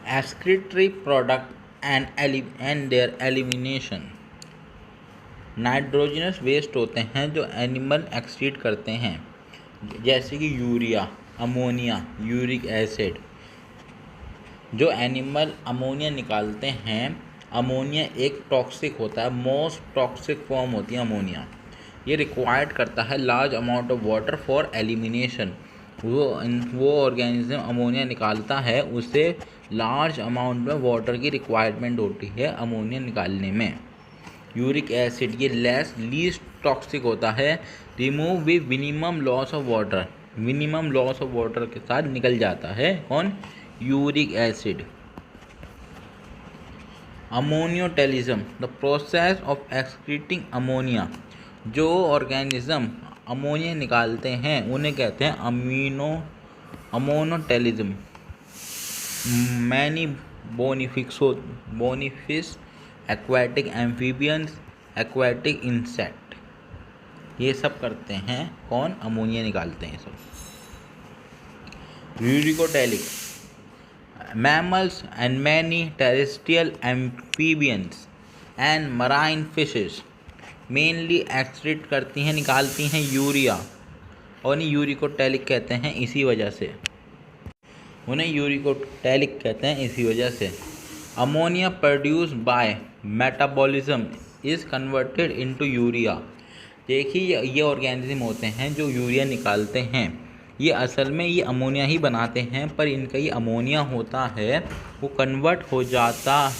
excretory product and their elimination। Nitrogenous waste होते हैं जो एनिमल एक्सक्रीट करते हैं, जैसे कि यूरिया, अमोनिया, यूरिक एसिड। जो एनिमल अमोनिया निकालते हैं, अमोनिया एक टॉक्सिक होता है, मोस्ट टॉक्सिक फॉर्म होती है अमोनिया। ये रिक्वायर्ड करता है large amount of water for elimination. वो ऑर्गेनिज्म अमोनिया निकालता है, उसे लार्ज अमाउंट में वाटर की रिक्वायरमेंट होती है अमोनिया निकालने में। यूरिक एसिड ये लीस्ट टॉक्सिक होता है, remove with minimum loss of water. Minimum loss of water के साथ निकल जाता है कौन? Uric acid. Ammoniotelism the process of excreting ammonia. जो ऑर्गेनिज्म अमोनिया निकालते हैं उन्हें कहते हैं ammonotelism. Many bony fish, aquatic amphibians, aquatic insect, ये सब करते हैं कौन? अमोनिया निकालते हैं सब। Uricotelic mammals and many terrestrial amphibians and marine fishes mainly excrete करती हैं, निकालती हैं यूरिया, और उन्हें यूरिकोटेलिक कहते हैं इसी वजह से। Ammonia produce by metabolism is converted into urea. देखिए, ये ऑर्गेनिज्म होते हैं जो यूरिया निकालते हैं, ये असल में ये अमोनिया ही बनाते हैं, पर इनका ये अमोनिया होता है वो कन्वर्ट हो जाता,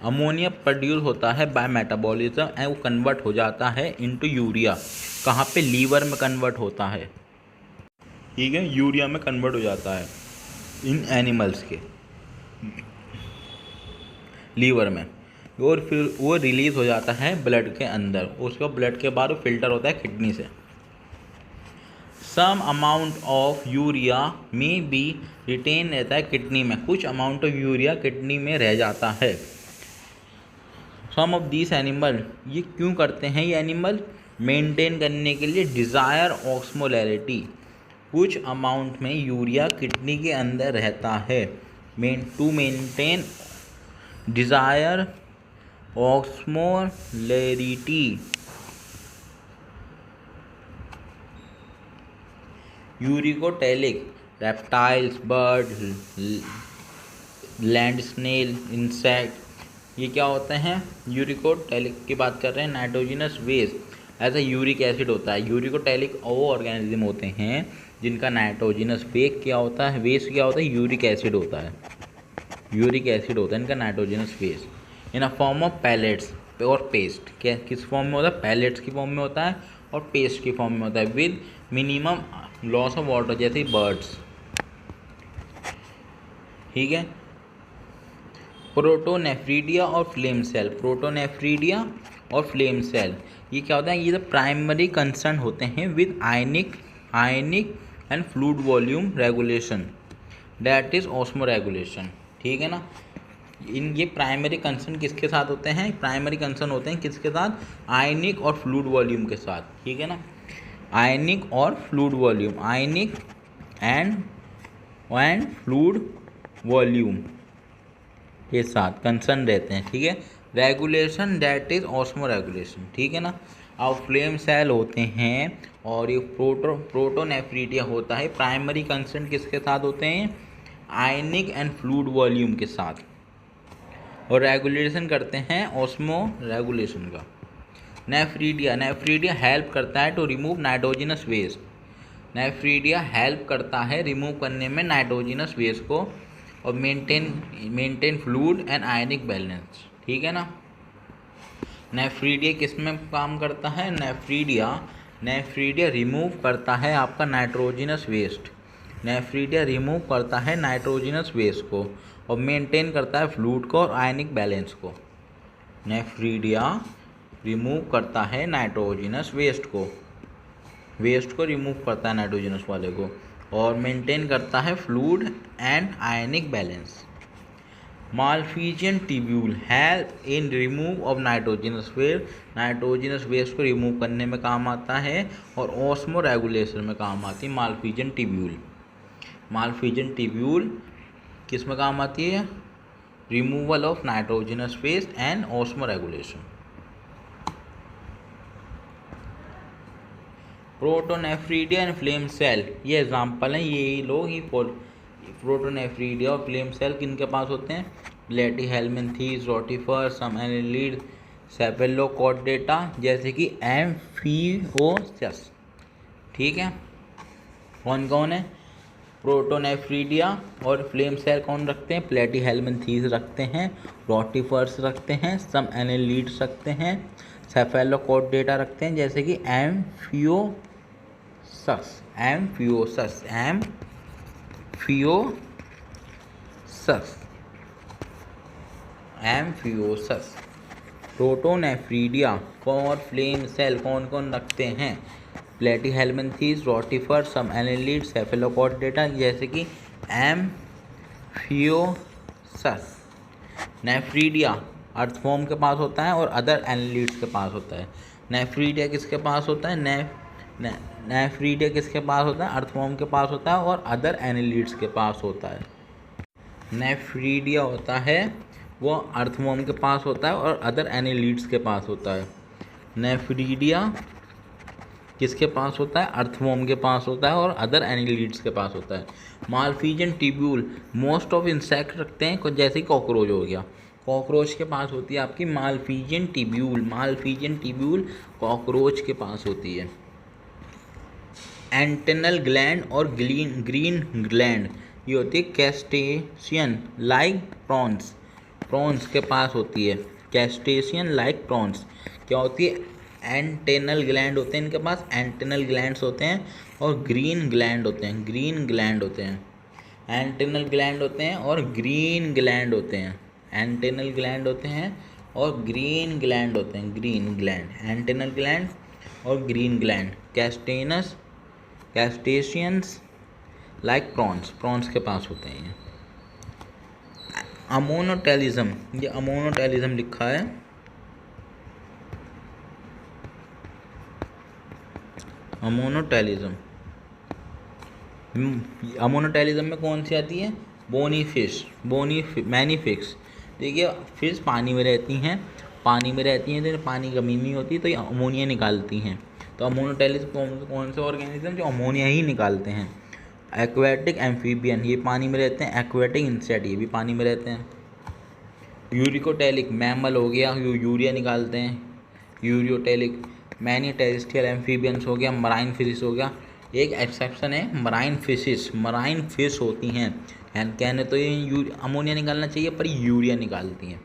अमोनिया प्रोड्यूस होता है बाय मेटाबॉलिज्म एंड वो कन्वर्ट हो जाता है इनटू यूरिया। कहाँ पे? लीवर में कन्वर्ट होता है, ठीक है, यूरिया में कन्वर्ट हो जाता है इन एनिमल्स के लीवर में, और फिर वो रिलीज़ हो जाता है ब्लड के अंदर। उसका ब्लड के बाद वो फिल्टर होता है किडनी से। सम अमाउंट ऑफ यूरिया में बी रिटेन रहता है किडनी में, कुछ अमाउंट ऑफ यूरिया किडनी में रह जाता है। सम ऑफ दिस एनिमल, ये क्यों करते हैं ये एनिमल? मेंटेन करने के लिए डिज़ायर ऑस्मोलैरिटी, कुछ अमाउंट में यूरिया किडनी के अंदर रहता है, to maintain desired osmolarity. Uricotelic reptiles, bird, land snail, insect, ये क्या होते हैं? यूरिकोटेलिक की बात कर रहे हैं। नाइट्रोजनस वेस्ट ऐसा यूरिक एसिड होता है। यूरिकोटेलिक वो ऑर्गेनिज्म होते हैं जिनका नाइट्रोजनस वेस्ट क्या होता है? यूरिक एसिड होता है। यूरिक एसिड होता है इनका nitrogenous waste in a form of pellets और पेस्ट। क्या किस फॉर्म में होता है? पैलेट्स की फॉर्म में होता है और पेस्ट की फॉर्म में होता है, with minimum loss of water, जैसे बर्ड्स, ठीक है। प्रोटोनेफ्रीडिया और फ्लेम सेल, प्रोटोनेफ्रीडिया और फ्लेम सेल ये क्या होता है? ये तो प्राइमरी कंसर्न होते हैं with ionic and fluid volume regulation, that is osmo regulation, ठीक है ना। ये प्राइमरी कंसर्न किसके साथ होते हैं? प्राइमरी कंसर्न होते हैं किसके साथ? आयनिक और फ्लूइड वॉल्यूम के साथ, ठीक है ना। आयनिक और fluid volume, ionic and fluid volume के साथ कंसर्न रहते हैं, ठीक है। Regulation that is osmo regulation, ठीक है ना। अब फ्लेम सेल होते हैं और ये प्रोटोनेफ्रीडिया होता है, प्राइमरी कंसर्न किसके साथ होते हैं? आयनिक एंड फ्लूइड वॉल्यूम के साथ, और रेगुलेशन करते हैं ऑस्मो रेगुलेशन का। नेफ्रीडिया हेल्प करता है to remove nitrogenous waste. Nephridia help करता है रिमूव करने में नाइट्रोजनस वेस्ट को, और maintain fluid and ionic balance, ठीक है ना। नेफ्रीडिया किस में काम करता है? नेफ्रीडिया रिमूव करता है आपका नाइट्रोजनस वेस्ट। नेफ्रीडिया रिमूव करता है नाइट्रोजनस वेस्ट को और मेंटेन करता है फ्लूइड को और आयनिक बैलेंस को। नेफ्रीडिया रिमूव करता है नाइट्रोजनस वेस्ट को रिमूव करता है नाइट्रोजनस वाले को, और मेंटेन करता है fluid and ionic balance. Malpighian tubule help in remove of nitrogenous waste को रिमूव करने में काम आता है, और ऑस्मो रेगुलेशन में काम आती है मालफिजियन ट्यूब्यूल किस में काम आती है? Removal of nitrogenous waste and osmoregulation. Protonephridia and flame cell, ये एग्जाम्पल हैं, यही लोग ही प्रोटोनेफ्रीडिया और फ्लेम सेल किनके पास होते हैं? Platyhelminthes, rotifer, some annelid, Cephalochordata, जैसे कि एम्फिओसस। ठीक है, कौन कौन है? प्रोटोनेफ्रीडिया और फ्लेम सेल कौन रखते हैं? प्लेटीहेल्मिन्थेस रखते हैं, रोटिफर्स रखते हैं, सम एनालिड्स रखते हैं, सेफेलोकॉर्डेटा रखते हैं, जैसे कि एम्फिओसस। एम्फिओसस। प्रोटोनेफ्रीडिया और फ्लेम सेल कौन कौन रखते हैं? Platyhelminthes, rotifer, some annelid, Cephalochordata, जैसे कि एम्फिओसस। नेफ्रीडिया अर्थवॉर्म के पास होता है और अदर एनालिड्स के पास होता है। नेफ्रीडिया किसके पास होता है? नेफ्रीडिया किसके पास होता है? अर्थवॉर्म के पास होता है और अदर एनालिड्स के पास होता है। नेफ्रीडिया होता है वो अर्थवॉर्म के पास होता है और अदर एनालिड्स के पास होता है। नेफ्रीडिया किसके पास होता है? अर्थवॉर्म के पास होता है और अदर एनालिड्स के पास होता है। Malpighian tubule most of insect रखते हैं, जैसे कॉकरोच हो गया, कॉकरोच के पास होती है आपकी मालफिजियन ट्यूब्यूल कॉकरोच के पास होती है। एंटेनल ग्लैंड और ग्रीन ग्लैंड, ये होती है कैस्टेशियन लाइक प्रॉन्स के पास होती है। कैस्टेशियन लाइक प्रॉन्स क्या होती है? एंटेनल ग्लैंड होते हैं इनके पास, एंटेनल ग्लैंड्स होते हैं और ग्रीन ग्लैंड होते हैं, एंटेनल ग्लैंड होते हैं और ग्रीन ग्लैंड होते हैं, एंटेनल ग्लैंड होते हैं और ग्रीन ग्लैंड होते हैं, एंटेनल ग्लैंड और ग्रीन ग्लैंड। कैस्टेशियंस लाइक प्रॉन्स के पास होते हैं। अमोनोटेलिज्म, ये अमोनोटेलिज्म लिखा है, अमोनोटेलिज्म में कौन सी आती है? मैनीफिक्स। देखिए फिश पानी में रहती हैं तो पानी कमी नहीं होती तो ये अमोनिया निकालती हैं। तो अमोनोटेलिज्म कौन से ऑर्गेनिज्म जो अमोनिया ही निकालते हैं? एक्वेटिक एम्फीबियन, ये पानी में रहते हैं। एक्वेटिक इंसेक्ट, ये भी पानी में रहते हैं। यूरिकोटेलिक मैमल हो गया, यूरिया निकालते हैं, यूरियोटेलिक। मैनी टेरेस्ट्रियल एम्फीबियंस हो गया, मराइन फिशिस हो गया। एक एक्सेप्शन है, मराइन फिश होती हैं, कहने तो ये अमोनिया निकालना चाहिए पर यूरिया निकालती हैं।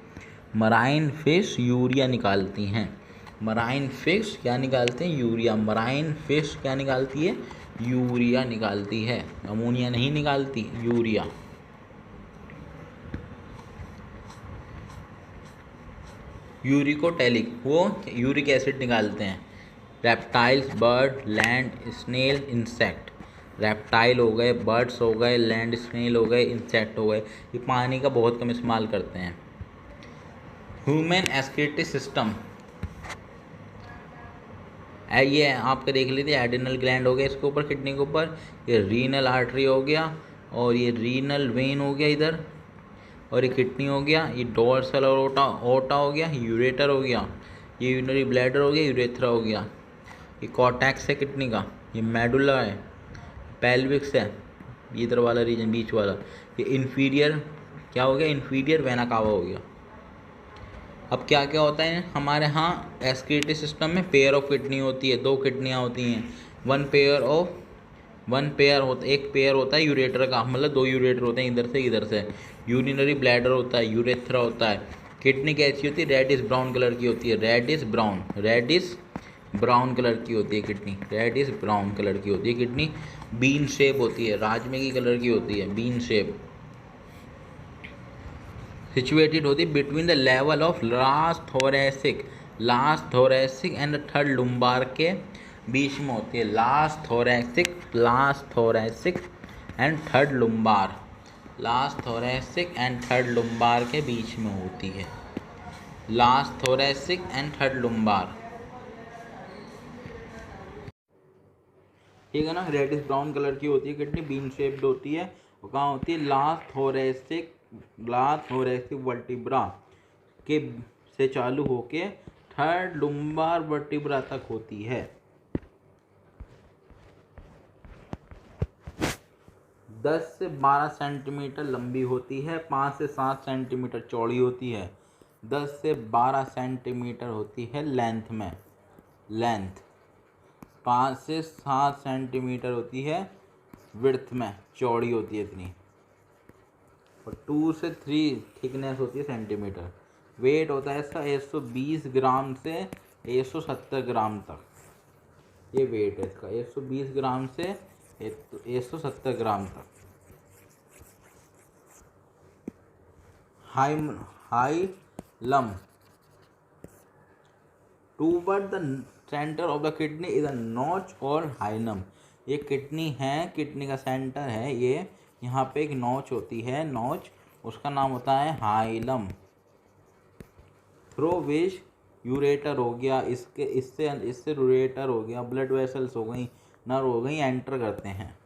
मराइन फिश यूरिया निकालती हैं। मराइन फिश क्या निकालते हैं? यूरिया। मराइन फिश क्या निकालती है? यूरिया निकालती है, अमोनिया नहीं निकालती, यूरिया। यूरिकोटेलिक, वो यूरिक एसिड निकालते हैं। Reptiles, bird, land snail, insect. Reptile हो गए, बर्ड्स हो गए, लैंड स्नेल हो गए, इंसेक्ट हो गए, ये पानी का बहुत कम इस्तेमाल करते हैं। ह्यूमन एक्सक्रीटरी सिस्टम, ये आपके देख लीजिए, एडिनल ग्लैंड हो गया इसके ऊपर, किडनी के ऊपर, ये रीनल आर्टरी हो गया और ये रीनल वेन हो गया इधर, और ये किडनी हो गया, ये डोर्सल और ओटा हो गया, यूरेटर हो गया, ये यूरिनरी ब्लैडर हो गया, यूरेथ्रा हो गया, ये कॉर्टेक्स है किडनी का, ये मेडुला है, पेल्विक्स है, ये इधर वाला रीजन बीच वाला, ये इन्फीरियर क्या हो गया? इन्फीरियर वेना कावा हो गया। अब क्या क्या होता है हमारे यहाँ एक्सक्रीटरी सिस्टम में? पेयर ऑफ किडनी होती है, 2 किडनियाँ होती हैं। एक पेयर होता है यूरेटर का, मतलब 2 यूरेटर होते हैं इधर से। यूरिनरी ब्लैडर होता है, यूरेथ्रा होता है। किडनी कैसी होती है? रेडिश ब्राउन कलर की होती है, रेडिश ब्राउन कलर की होती है किडनी, रेडिश ब्राउन कलर की होती है किडनी। बीन शेप होती है, राजमे की कलर की होती है, बीन शेप। सिचुएटेड होती है between the level of last thoracic and third lumbar के बीच में होती है। Last thoracic and third lumbar के बीच में होती है। Last thoracic and third lumbar, ठीक है ना। रेडिश ब्राउन कलर की होती है किडनी, बीन शेप्ड होती है, और कहाँ होती है? Last thoracic last thoracic vertebra के से चालू होके थर्ड लुम्बार वर्टिब्रा तक होती है। 10 से 12 सेंटीमीटर लंबी होती है, 5 से 7 सेंटीमीटर चौड़ी होती है, 10 से 12 सेंटीमीटर होती है लेंथ में, लेंथ 5 से 7 सेंटीमीटर होती है विड्थ में, चौड़ी होती है इतनी, और 2 से 3 थिकनेस होती है सेंटीमीटर। वेट होता है इसका 120 ग्राम से 170 ग्राम तक, ये वेट है इसका 120 ग्राम से 170 ग्राम तक। Hilum toward the centre of the kidney is a notch और हाइलम। ये किडनी है, किडनी का सेंटर है ये, यहाँ पे एक नॉच होती है, नॉच, उसका नाम होता है हाइलम। थ्रो विच यूरेटर हो गया, इसके इससे यूरेटर हो गया, ब्लड वेसल्स हो गई, नर्व हो गई, एंटर करते हैं।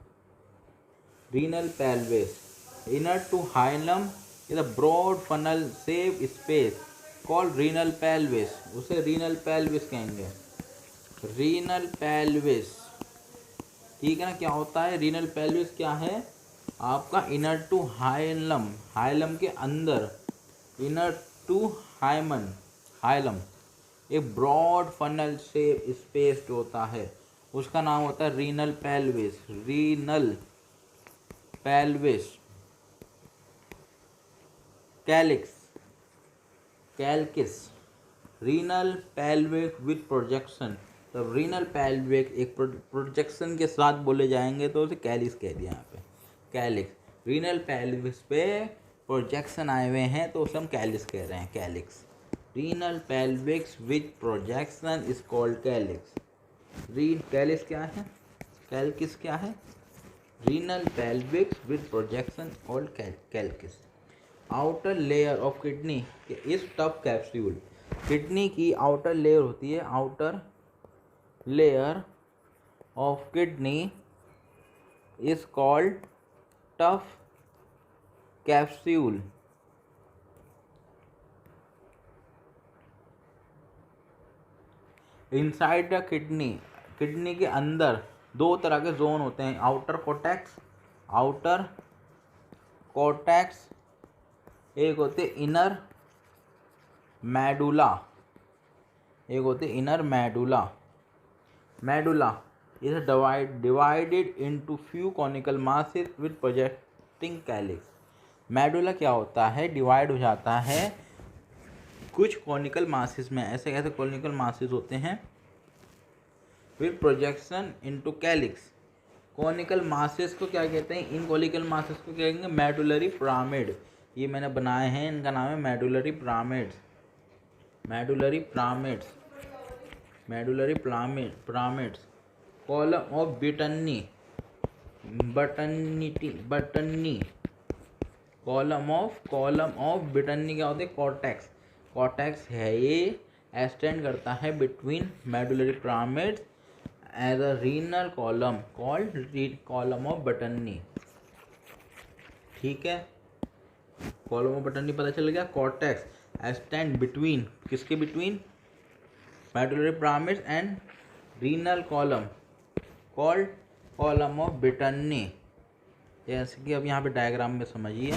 Renal pelvis inner to hilum is a broad funnel सेव स्पेस कॉल्ड रीनल पेल्विस, उसे रीनल पेल्विस कहेंगे, रीनल पेल्विस। ठीक है ना, क्या होता है रीनल पेल्विस, क्या है आपका इनर टू हाइलम, हाइलम के अंदर, इनर टू हाइमन, हाइलम एक ब्रॉड फनल से स्पेस जो होता है उसका नाम होता है renal pelvis, renal pelvis. Calyx, calyx, renal pelvic with projection, तो रीनल पेल्विक एक प्रोजेक्शन के साथ बोले जाएंगे तो उसे कैलिक्स कह दिया यहाँ पे, कैलिक्स। रीनल पेल्विस पे प्रोजेक्शन आए हुए हैं तो उसे हम कैलिक्स कह रहे हैं, calyx. Renal pelvis with projection is called calyx. Calyx क्या है, कैल्किस क्या है, renal pelvis with projection called calyx. Outer layer of kidney is tough capsule, kidney की आउटर लेयर होती है, outer layer of kidney is called tough capsule. Inside the kidney, kidney के अंदर दो तरह के जोन होते हैं, आउटर कोर्टेक्स, आउटर कोर्टेक्स, एक होते इनर मेडुला, एक होते inner medulla. Medulla is divided into few conical masses with projecting calyx. Medulla क्या होता है, डिवाइड हो जाता है कुछ कॉनिकल मासेस में, ऐसे कैसे कॉनिकल मासेस होते हैं with projection into calyx. Conical masses को क्या कहते हैं, इन कॉनिकल मासेस को क्या कहेंगे, मेडुलरी पिरामिड। ये मैंने बनाए हैं, इनका नाम है medullary pyramids, medullary pyramids, medullary pyramids. Column of Bertini, Bertini, column of Bertini क्या होते हैं, कॉर्टेक्स, कॉर्टेक्स है ये, एक्सटेंड करता है between medullary pyramids as a renal column called column of Bertini. ठीक है, कॉलम ऑफ बटनी पता चल गया। कॉर्टेक्स एक्सटेंड बिटवीन, किसके between, medullary pyramids and renal column called column of Bertini. जैसे कि अब यहाँ पे डायग्राम में समझिए,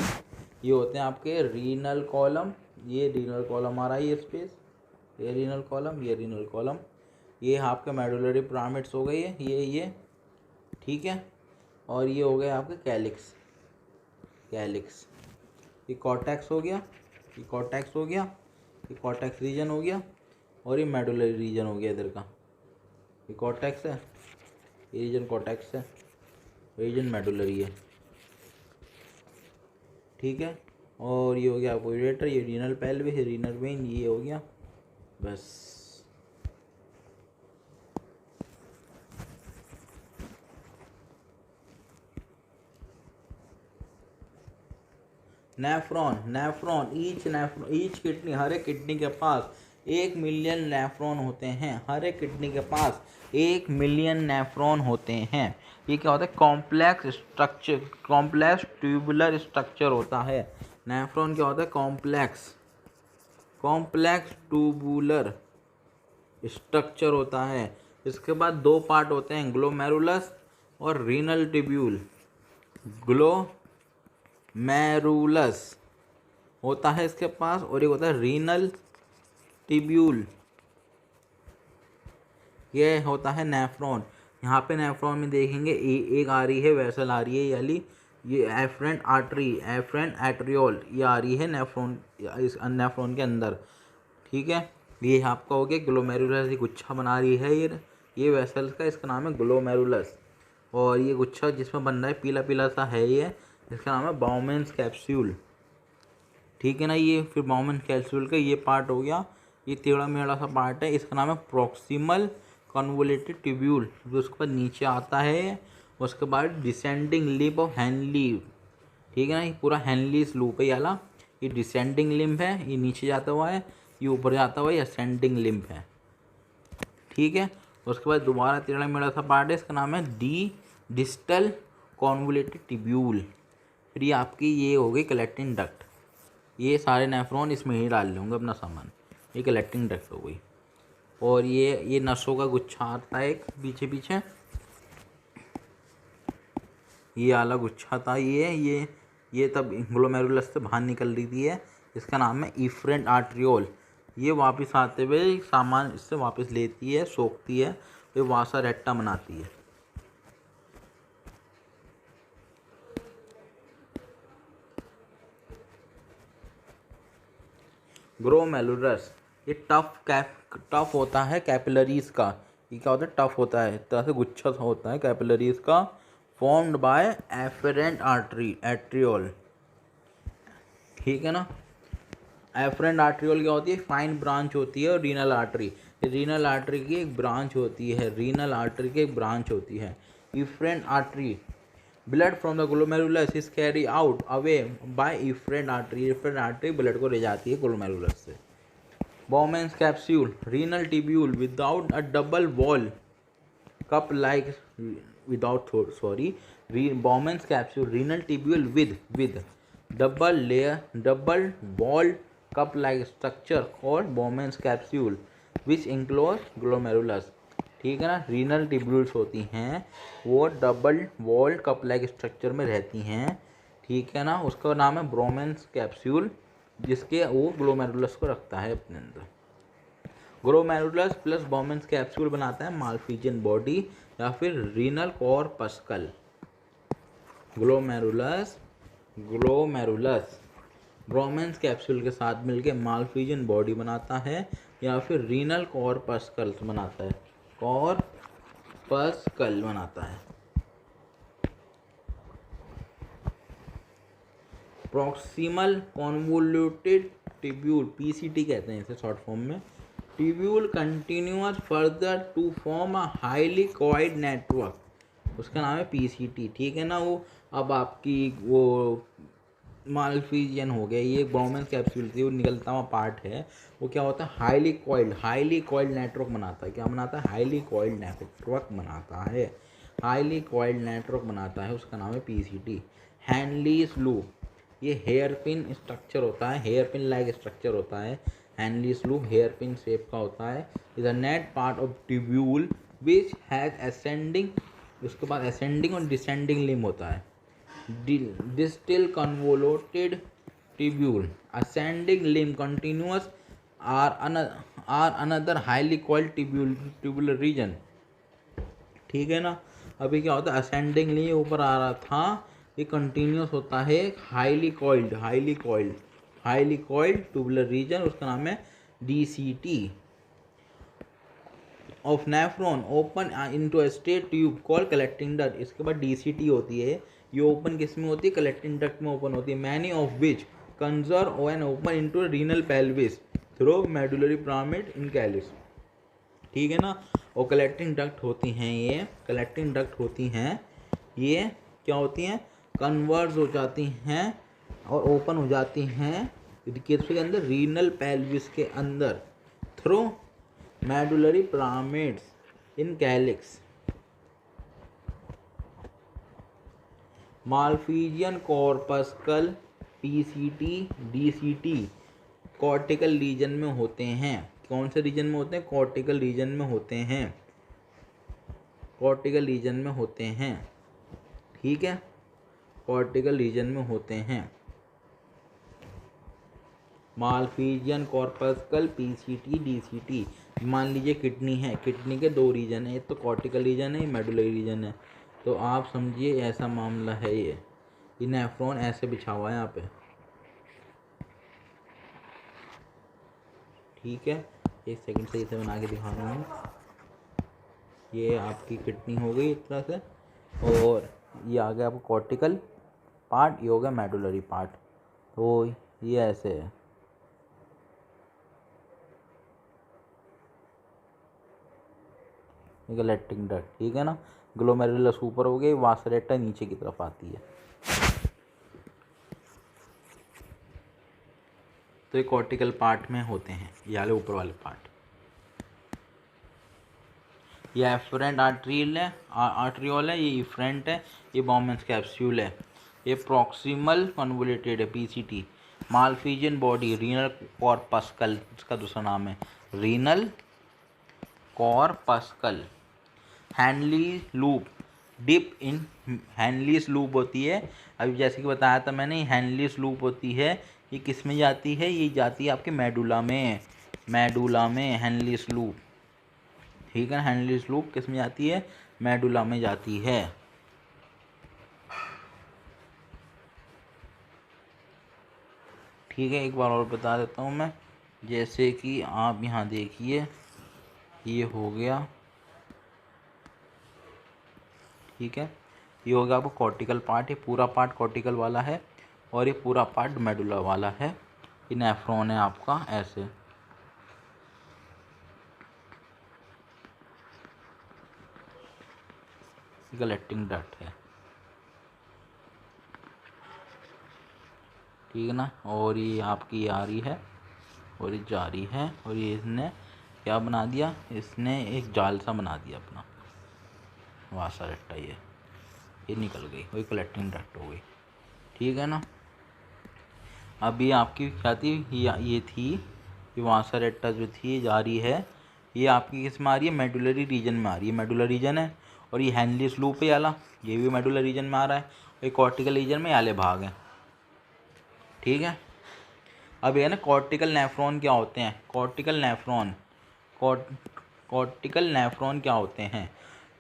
ये होते हैं आपके रीनल कॉलम, ये रीनल कॉलम आ रहा है, ये स्पेस, ये रीनल कॉलम, ये रीनल कॉलम, ये आपके मेडुलरी पिरामिड्स हो गई है, ये ठीक है, और ये हो गए आपके कैलिक्स, कैलिक्स। ये कॉर्टेक्स हो गया, ये कॉर्टेक्स हो गया, ये कॉर्टेक्स रीजन हो गया, और ये मेडुलरी रीजन हो गया इधर का, ये कॉर्टेक्स है, ये रीजन कॉर्टेक्स है, रीजन मेडुलरी है। ठीक है, और ये हो गया आपको यूरेटर, ये रीनल पेल्विस, ये रीनल वेन, ये हो गया बस। नेफ्रॉन, ईच किडनी, हर एक किडनी के पास 1 मिलियन नेफ्रॉन होते हैं, हर एक किडनी के पास 1 मिलियन नेफ्रॉन होते हैं। ये क्या होता है, complex structure, complex tubular structure होता है, नेफ्रॉन क्या होता है? कॉम्प्लेक्स ट्यूबुलर स्ट्रक्चर होता है। इसके बाद दो पार्ट होते हैं, ग्लोमेरुलस और रीनल ट्यूब्यूल। ग्लोमेरुलस होता है इसके पास, और एक होता है रीनल ट्यूब्यूल, ये होता है नेफ्रॉन। यहाँ पे नेफ्रॉन में देखेंगे एक आ रही है वेसल आ रही है, ये वाली, ये एफरेंट आर्टरी, एफरेंट एट्रियोल, ये आ रही है नेफ्रॉन, इस नेफ्रॉन के अंदर। ठीक है, ये आपका हो गया ग्लोमेरुलस, ये गुच्छा बना रही है ये वेसल्स का, इसका नाम है ग्लोमेरुलस। और ये गुच्छा जिसमें बन रहा है पीला पीला सा है ये, इसका नाम है बाउमेंस कैप्सूल। ठीक है ना, ये फिर बाउमेंस कैप्सूल का ये पार्ट हो गया, ये टेढ़ा मेढ़ा सा पार्ट है, इसका नाम है प्रॉक्सिमल कन्वोलेटेड ट्यूब्यूल, जो उसके बाद नीचे आता है। उसके बाद डिसेंडिंग लिप ऑफ हैनली, ठीक है ना, ये पूरा हैनलीस लूप है ये वाला, ये डिसेंडिंग लिम्फ है, ये नीचे जाता हुआ है, ये ऊपर जाता हुआ, ये असेंडिंग लिम्फ है। ठीक है, उसके बाद दोबारा टेढ़ा मेढ़ा सा पार्ट है, इसका नाम है डिस्टल कॉन्वोलेटेड ट्यूब्यूल। फिर ये आपकी ये हो गई कलेक्टिंग डक्ट, ये सारे नेफ्रॉन इसमें ही डाल लूँगा अपना सामान, ये कलेक्टिंग डक्ट हो गई। और ये नसों का गुच्छा आता है एक पीछे पीछे, ये वाला गुच्छा था, ये तब ग्लोमेरुलस से बाहर निकल रही थी, इसका नाम है इफरेंट आर्ट्रियोल। ये वापस आते हुए सामान इससे वापस लेती है, सोखती है, फिर वासा रेट्टा बनाती है। ग्लोमेरुलस ये टफ होता है कैपिलरीज का, ये क्या होता है? टफ होता है, तरह से गुच्छा सा होता है कैपिलरीज का, फॉर्म्ड बाय एफरेंट एट्रियोल। ठीक है ना, एफरेंट आर्ट्रियोल क्या होती है? फाइन ब्रांच होती है, और रीनल आर्टरी, रीनल आर्टरी की एक ब्रांच होती है, रीनल आर्टरी की एक ब्रांच होती है। Efferent artery, blood from the glomerulus is carry out away by efferent artery, efferent artery blood को ले जाती है ग्लोमेरुलस से। Bowman's capsule, renal tubule without a double wall, cup like Bowman's capsule, renal tubule with double wall cup like structure called Bowman's capsule, which includes glomerulus. ठीक है ना, renal tubules होती हैं, वो double wall cup like structure में रहती हैं। ठीक है ना, उसका नाम है ब्रोमेंस कैप्सूल, जिसके वो ग्लोमेरुलस को रखता है अपने अंदर। ग्लोमेरुलस प्लस बॉमेंस कैप्सूल बनाता है माल्फिजियन बॉडी या फिर renal corpuscle. Glomerulus Bowman's capsule के साथ मिलकर माल्फिजियन बॉडी बनाता है या फिर रीनल कॉर्पस्कल बनाता है, कॉर्पस्कल बनाता है। प्रॉक्सिमल कॉन्वोल्यूटेड ट्यूब्यूल, पीसीटी कहते हैं इसे शॉर्ट फॉर्म में। Tubule continuous further to form a highly coiled network, उसका नाम है पीसीटी। ठीक है ना, वो अब आपकी वो माल्फिजियन हो गया, ये बॉमेंस कैप्सूल थी, वो निकलता हुआ पार्ट है, वो क्या होता है? हाईली कॉइल्ड नेटवर्क बनाता है। क्या बनाता है? हाईली कॉइल्ड नेटवर्क बनाता है, हाईली कॉइल्ड नेटवर्क बनाता है, उसका नाम है पीसीटी। हैनलीस लूप, ये हेयर पिन स्ट्रक्चर होता है, हेयर पिन लाइक स्ट्रक्चर होता है। Henle's loop hairpin shape का होता है। Is a net part of tubule which has ascending, उसके बाद असेंडिंग और डिसेंडिंग लिम्ब होता है। Distal convoluted tubule, ascending limb continuous are another highly coiled tubular region. ठीक है ना, अभी क्या होता है? असेंडिंग लिम्ब ऊपर आ रहा था, ये कंटिन्यूस होता है, हाईली कॉइल्ड ट्यूबुलर रीजन, उसका नाम है DCT of nephron open into a straight tube called collecting duct. इसके बाद डीसीटी होती है, ये ओपन किस में होती है? कलेक्टिंग डक्ट में ओपन होती है। Many of which conserve and open into renal pelvis through medullary pyramid in Kallis. ठीक है ना, और कलेक्टिंग डक्ट होती हैं, ये कलेक्टिंग डक्ट होती हैं, ये क्या होती हैं? कन्वर्ज हो जाती हैं और ओपन हो जाती हैं किसके अंदर? रीनल पेल्विस के अंदर, through medullary pyramids in calyx. Malpighian corpuscle PCT DCT cortical region में होते हैं। कौन से रीजन में होते हैं? कॉर्टिकल रीजन में होते हैं, कॉर्टिकल रीजन में होते हैं, ठीक है, कॉर्टिकल रीजन में होते हैं। Malpighian corpuscle PCT DCT। मान लीजिए किडनी है, किडनी के दो रीजन है, एक तो कॉर्टिकल रीजन है, मेडुलरी रीजन है। तो आप समझिए ऐसा मामला है ये नेफ्रॉन ऐसे बिछा हुआ है यहाँ पे, ठीक है। एक सेकंड से इसे बना के दिखा रहा हूँ। ये आपकी किडनी हो गई एक तरह से, और ये आ गया आपको कॉर्टिकल पार्ट, ये हो गया मेडुलरी पार्ट। तो ये ऐसे है, कलेक्टिंग डक्ट, ठीक है ना। ग्लोमेरुलस ऊपर हो गई, वासा रेक्टा नीचे की तरफ आती है। तो ये कॉर्टिकल पार्ट में होते हैं, ये वाले ऊपर वाले पार्ट। ये एफरेंट आर्ट्रियल है, आर्ट्रियोल है, ये इफ्रेंट है, ये बॉमेंस कैप्सूल है। ये प्रॉक्सिमल कन्वोल्यूटेड है PCT। Malpighian body renal corpuscle, इसका दूसरा नाम है रीनल कॉर्पस्कल। हैंडली loop dip in, Henle's loop होती है, अभी जैसे कि बताया था मैंने, हैंडलीस लूप होती है। ये किस में जाती है? ये जाती है आपके मेडुला में, मेडुला में हैंडलीस लूप, ठीक है। हैंडलीस लूप किस में जाती है? मेडुला में जाती है। ठीक है, एक बार और बता देता हूँ मैं, जैसे कि आप यहाँ देखिए, ये हो गया, ठीक है, ये हो गया आपको कॉर्टिकल पार्ट। ये पूरा पार्ट कॉर्टिकल वाला है और ये पूरा पार्ट मेडुला वाला है। ये नेफ्रॉन है आपका ऐसे, कलेक्टिंग डक्ट है, ठीक है ना। और ये आपकी आ रही है और ये जा रही है, और ये इसने क्या बना दिया? इसने एक जाल सा बना दिया अपना, वासा रेक्टा। ये निकल गई, वही कलेक्टिंग डक्ट हो गई, ठीक है ना। अब ये आपकी क्या थी? ये थी, ये वासा रेक्टा जो थी ये जा रही है, ये आपकी किस में आ रही है? मेडुलरी रीजन में आ रही है, मेडुलर रीजन है। और ये हैंडलीस लूप है वाला, ये भी मेडुलर रीजन में आ रहा है। ये कॉर्टिकल रीजन में वाले भाग हैं, ठीक है। अब ये ना कॉर्टिकल नेफ्रॉन क्या होते हैं? कॉर्टिकल नेफ्रॉन, कॉर्टिकल नेफ्रॉन क्या होते हैं?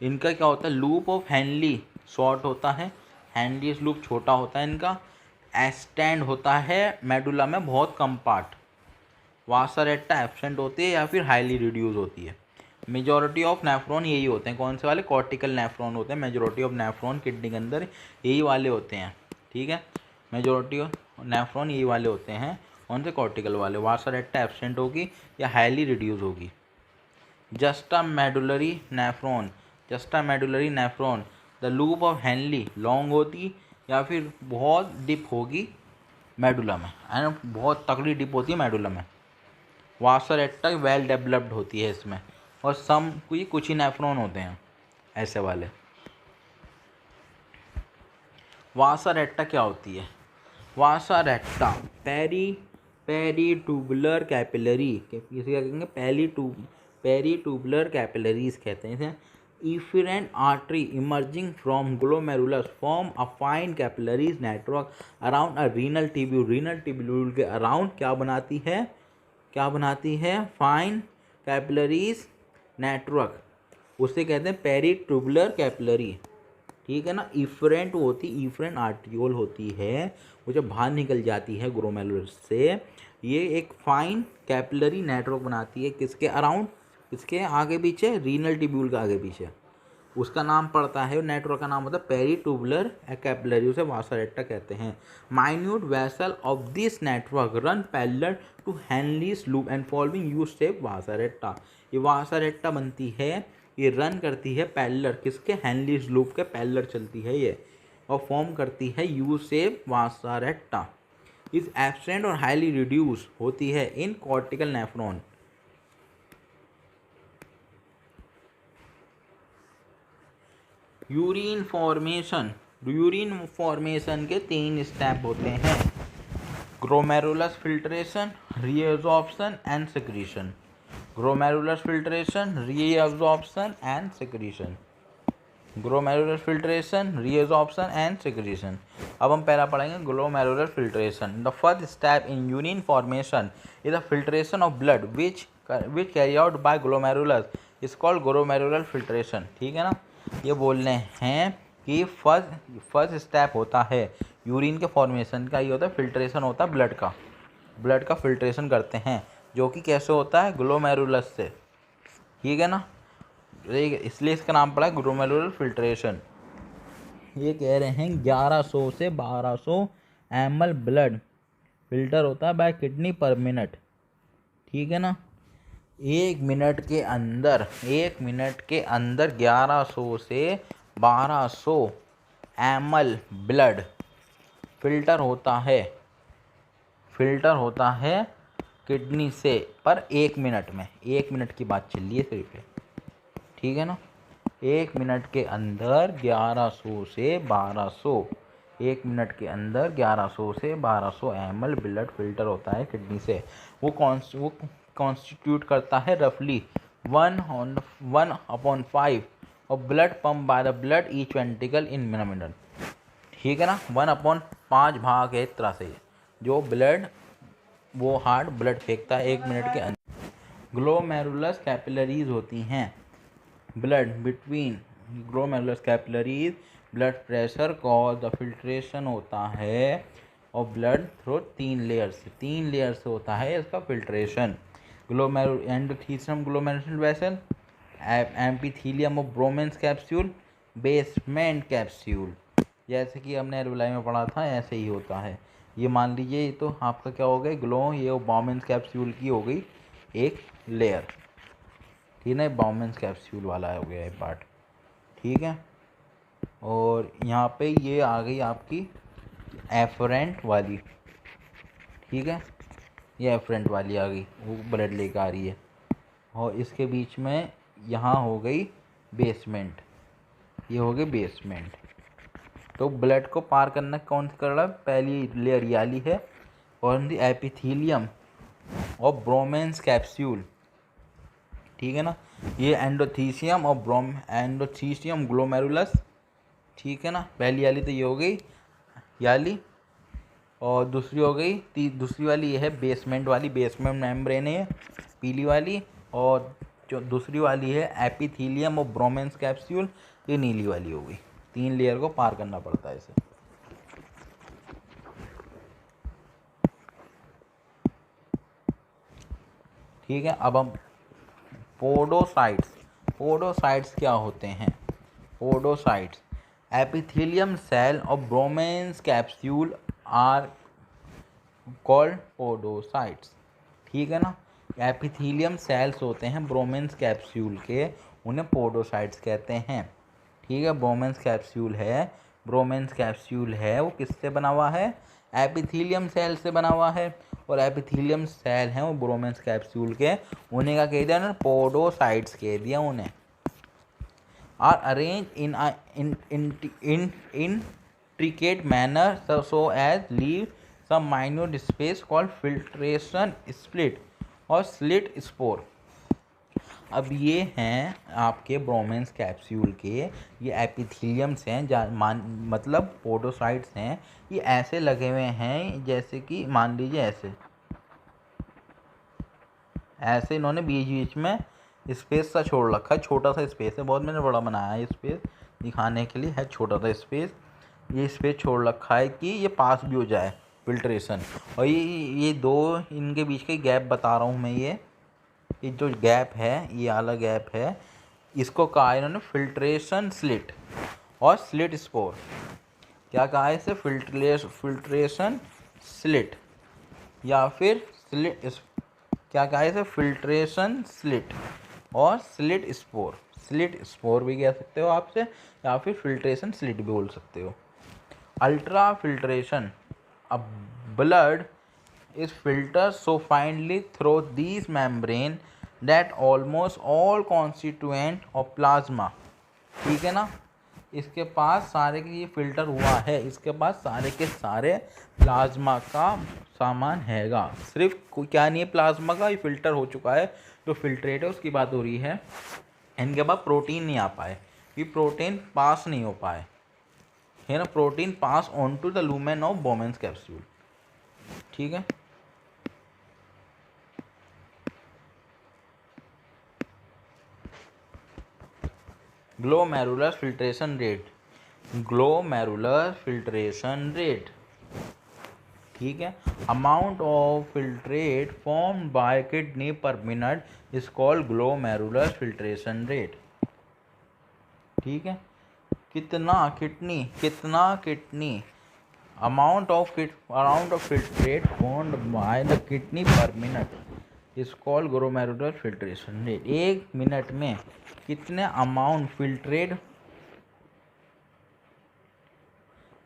इनका क्या होता है? लूप ऑफ हैंडली शॉर्ट होता है, हैंडलीस लूप छोटा होता है इनका, एक्सटेंड होता है मेडुला में बहुत कम पार्ट, वासा रेक्टा एब्सेंट होती है या फिर हाईली रिड्यूस होती है। मेजॉरिटी ऑफ नेफ्रॉन यही होते हैं, कौन से वाले? कॉर्टिकल नेफ्रॉन होते हैं। मेजॉरिटी ऑफ नेफ्रॉन किडनी के अंदर यही वाले होते हैं, ठीक है। मेजॉरिटी ऑफ नेफ्रॉन यही वाले होते हैं, कौन से? कॉर्टिकल वाले। वासा रेक्टा एब्सेंट होगी या हाईली रिड्यूस होगी। Juxta medullary nephron, juxta medullary nephron, the loop of Henle long होती या फिर बहुत डिप होगी मेडुला में, है ना, बहुत तगड़ी डिप होती है मेडुला में। वासा रेक्टा वेल डेवलप्ड होती है इसमें, और कुछ ही नेफ्रॉन होते हैं ऐसे वाले। वासा रेक्टा क्या होती है? वासा रेक्टा पेरी ट्यूबुलर कैपिलरी, इसे क्या कहेंगे? पेरी ट्यूबुलर कैपिलरीज कहते हैं इसे। Efferent artery emerging from glomerulus form a fine capillaries network around a renal tubule. Renal tubule के अराउंड क्या बनाती है? क्या बनाती है? फाइन कैपिलरीज नेटवर्क, उसे कहते हैं पेरी ट्यूबुलर कैपिलरी, ठीक है ना। इफरेंट होती, इफरेंट आर्टियोल होती है, वो जब बाहर निकल जाती है ग्लोमेरुलस से, ये एक फाइन कैपिलरी नेटवर्क बनाती है, किसके अराउंड? इसके आगे पीछे, रीनल ट्यूब्यूल के आगे पीछे, उसका नाम पड़ता है, नेटवर्क का नाम होता है पेरी ट्यूबुलर कैपिलरी, उसे वासा रेक्टा कहते हैं। Minute vessel of this network run parallel to Henle's loop and following U shape vasa recta. ये वासा रेक्टा बनती है, ये रन करती है पैरेलल, किसके? हैंडलीस लूप के पैरेलल चलती है ये, और फॉर्म करती है यू शेप वासा रेक्टा। इस एब्सेंट और हाईली रिड्यूस होती है in cortical nephron. Urine formation, urine formation के 3 स्टेप होते हैं। Glomerulus filtration, reabsorption and secretion. Glomerulus filtration, reabsorption and secretion. Glomerular filtration, reabsorption and secretion. अब हम पहला पढ़ेंगे glomerular filtration. The first step in urine formation is the filtration of blood which carry out by glomerulus is called glomerular filtration. ठीक है ना, ये बोल रहे हैं कि फर्स्ट स्टेप होता है यूरिन के फॉर्मेशन का, ये होता है फिल्ट्रेशन होता है ब्लड का फिल्ट्रेशन करते हैं, जो कि कैसे होता है, ग्लोमेरुलस से। ठीक है ना, इसलिए इसका नाम पड़ा है ग्लोमेरुलर फिल्ट्रेशन। ये कह रहे हैं 1100 से 1200 ml ब्लड फिल्टर होता है बाय किडनी पर मिनट। ठीक है ना, एक मिनट के अंदर 1100 से 1200 ml ब्लड फिल्टर होता है किडनी से पर 1 मिनट में। 1 मिनट की बात चल रही है सिर्फ। ठीक है ना, 1 मिनट के अंदर 1100 से 1200 1 मिनट के अंदर 1100 से 1200 ml ब्लड फिल्टर होता है किडनी से। वो कॉन्स्टिट्यूट करता है रफली 1/5 of blood pump by the blood each ventricle in minute. ठीक है ना, 1/5 भाग है इस तरह से जो ब्लड वो हार्ट ब्लड फेंकता है 1 मिनट के अंदर। ग्लोमेरुलस कैपिलरीज होती हैं blood between glomerulus capillaries blood pressure cause the filtration होता है और ब्लड थ्रू 3 लेयर से होता है इसका filtration. Endothelium glomerular vessel, epithelium of Bowman's capsule, basement capsule. जैसे कि हमने एल्वेलाई में पढ़ा था ऐसे ही होता है। ये मान लीजिए ये तो आपका क्या हो गया, ये ब्रोमेंस कैप्सूल की हो गई एक लेयर। ठीक है, बाउमेंस कैप्सूल वाला हो गया ये पार्ट। ठीक है, और यहाँ पे ये आ गई आपकी एफरेंट वाली। ठीक है, ये एफरेंट वाली आ गई, वो ब्लड लेकर आ रही है। और इसके बीच में यहाँ हो गई बेसमेंट, ये हो गई बेसमेंट। तो ब्लड को पार करना कौन सी कर रहा है, पहली लेयर ये वाली है और द एपिथेलियम और ब्रोमेंस कैप्सूल। ठीक है ना, ये एंडोथीसियम और एंडोथीसियम ग्लोमेरुलस। ठीक है ना, पहली वाली तो ये हो गई याली, और दूसरी हो गई दूसरी वाली ये है बेसमेंट वाली, बेसमेंट मेम्ब्रेन है पीली वाली, और जो दूसरी वाली है एपिथेलियम और ब्रोमेंस कैप्सूल, ये नीली वाली हो गई। 3 लेयर को पार करना पड़ता है इसे। ठीक है, अब हम पोडोसाइट्स क्या होते हैं। पोडोसाइट्स एपिथेलियम सेल और Bowman's capsule are called podocytes. ठीक है ना, एपिथेलियम सेल्स होते हैं ब्रोमेंस कैप्सूल के, उन्हें पोडोसाइट्स कहते हैं। ठीक है, ब्रोमेंस कैप्सूल है वो किससे बना हुआ है, एपिथेलियम सेल से बना हुआ है, और एपिथेलियम सेल हैं वो ब्रोमेंस कैप्सूल के, उन्हें क्या कह दिया उन्होंने, पोडोसाइट्स कह दिया उन्हें। Are arrange in intricate manner so as leave some minute space called filtration slit और slit spore। अब ये हैं आपके ब्रोमेंस कैप्सूल के, ये एपिथेलियम्स हैं, मतलब पोडोसाइट्स हैं। ये ऐसे लगे हुए हैं जैसे कि मान लीजिए ऐसे इन्होंने बीच में स्पेस सा छोड़ रखा है, छोटा सा स्पेस है, बहुत मैंने बड़ा बनाया है स्पेस दिखाने के लिए, है छोटा सा स्पेस। ये स्पेस छोड़ रखा है कि ये पास भी हो जाए फिल्ट्रेशन। और ये दो इनके बीच के गैप बता रहा हूँ मैं, ये जो गैप है, ये वाला गैप है, इसको कहा है इन्होंने फिल्ट्रेशन स्लिट और स्लिट स्पोर। क्या कहा है इसे, फिल्ट्रेशन स्लिट या फिर क्या कहा है इसे, फिल्ट्रेशन स्लिट और स्लिट स्पोर भी कह सकते हो आपसे, या फिर फिल्ट्रेशन स्लिट भी बोल सकते हो। अल्ट्रा फिल्ट्रेशन, अब blood is filtered so finely through these membrane that almost all constituent of plasma, ठीक है ना, इसके पास सारे के ये फिल्टर हुआ है, इसके पास सारे के सारे प्लाज्मा का सामान हैगा, सिर्फ क्या नहीं है प्लाज्मा का, ये फिल्टर हो चुका है, जो फिल्ट्रेट है उसकी बात हो रही है। इनके पास प्रोटीन नहीं आ पाए, ये प्रोटीन पास नहीं हो पाए, है ना, protein pass on to the lumen of Bowman's capsule. ठीक है, glomerular filtration rate, glomerular filtration rate, ठीक है, amount of filtrate form by kidney per minute is called glomerular filtration rate. ठीक है, कितना kidney amount of filtrate formed by the kidney per minute is called glomerular filtration rate. एक minute में कितने amount filtrate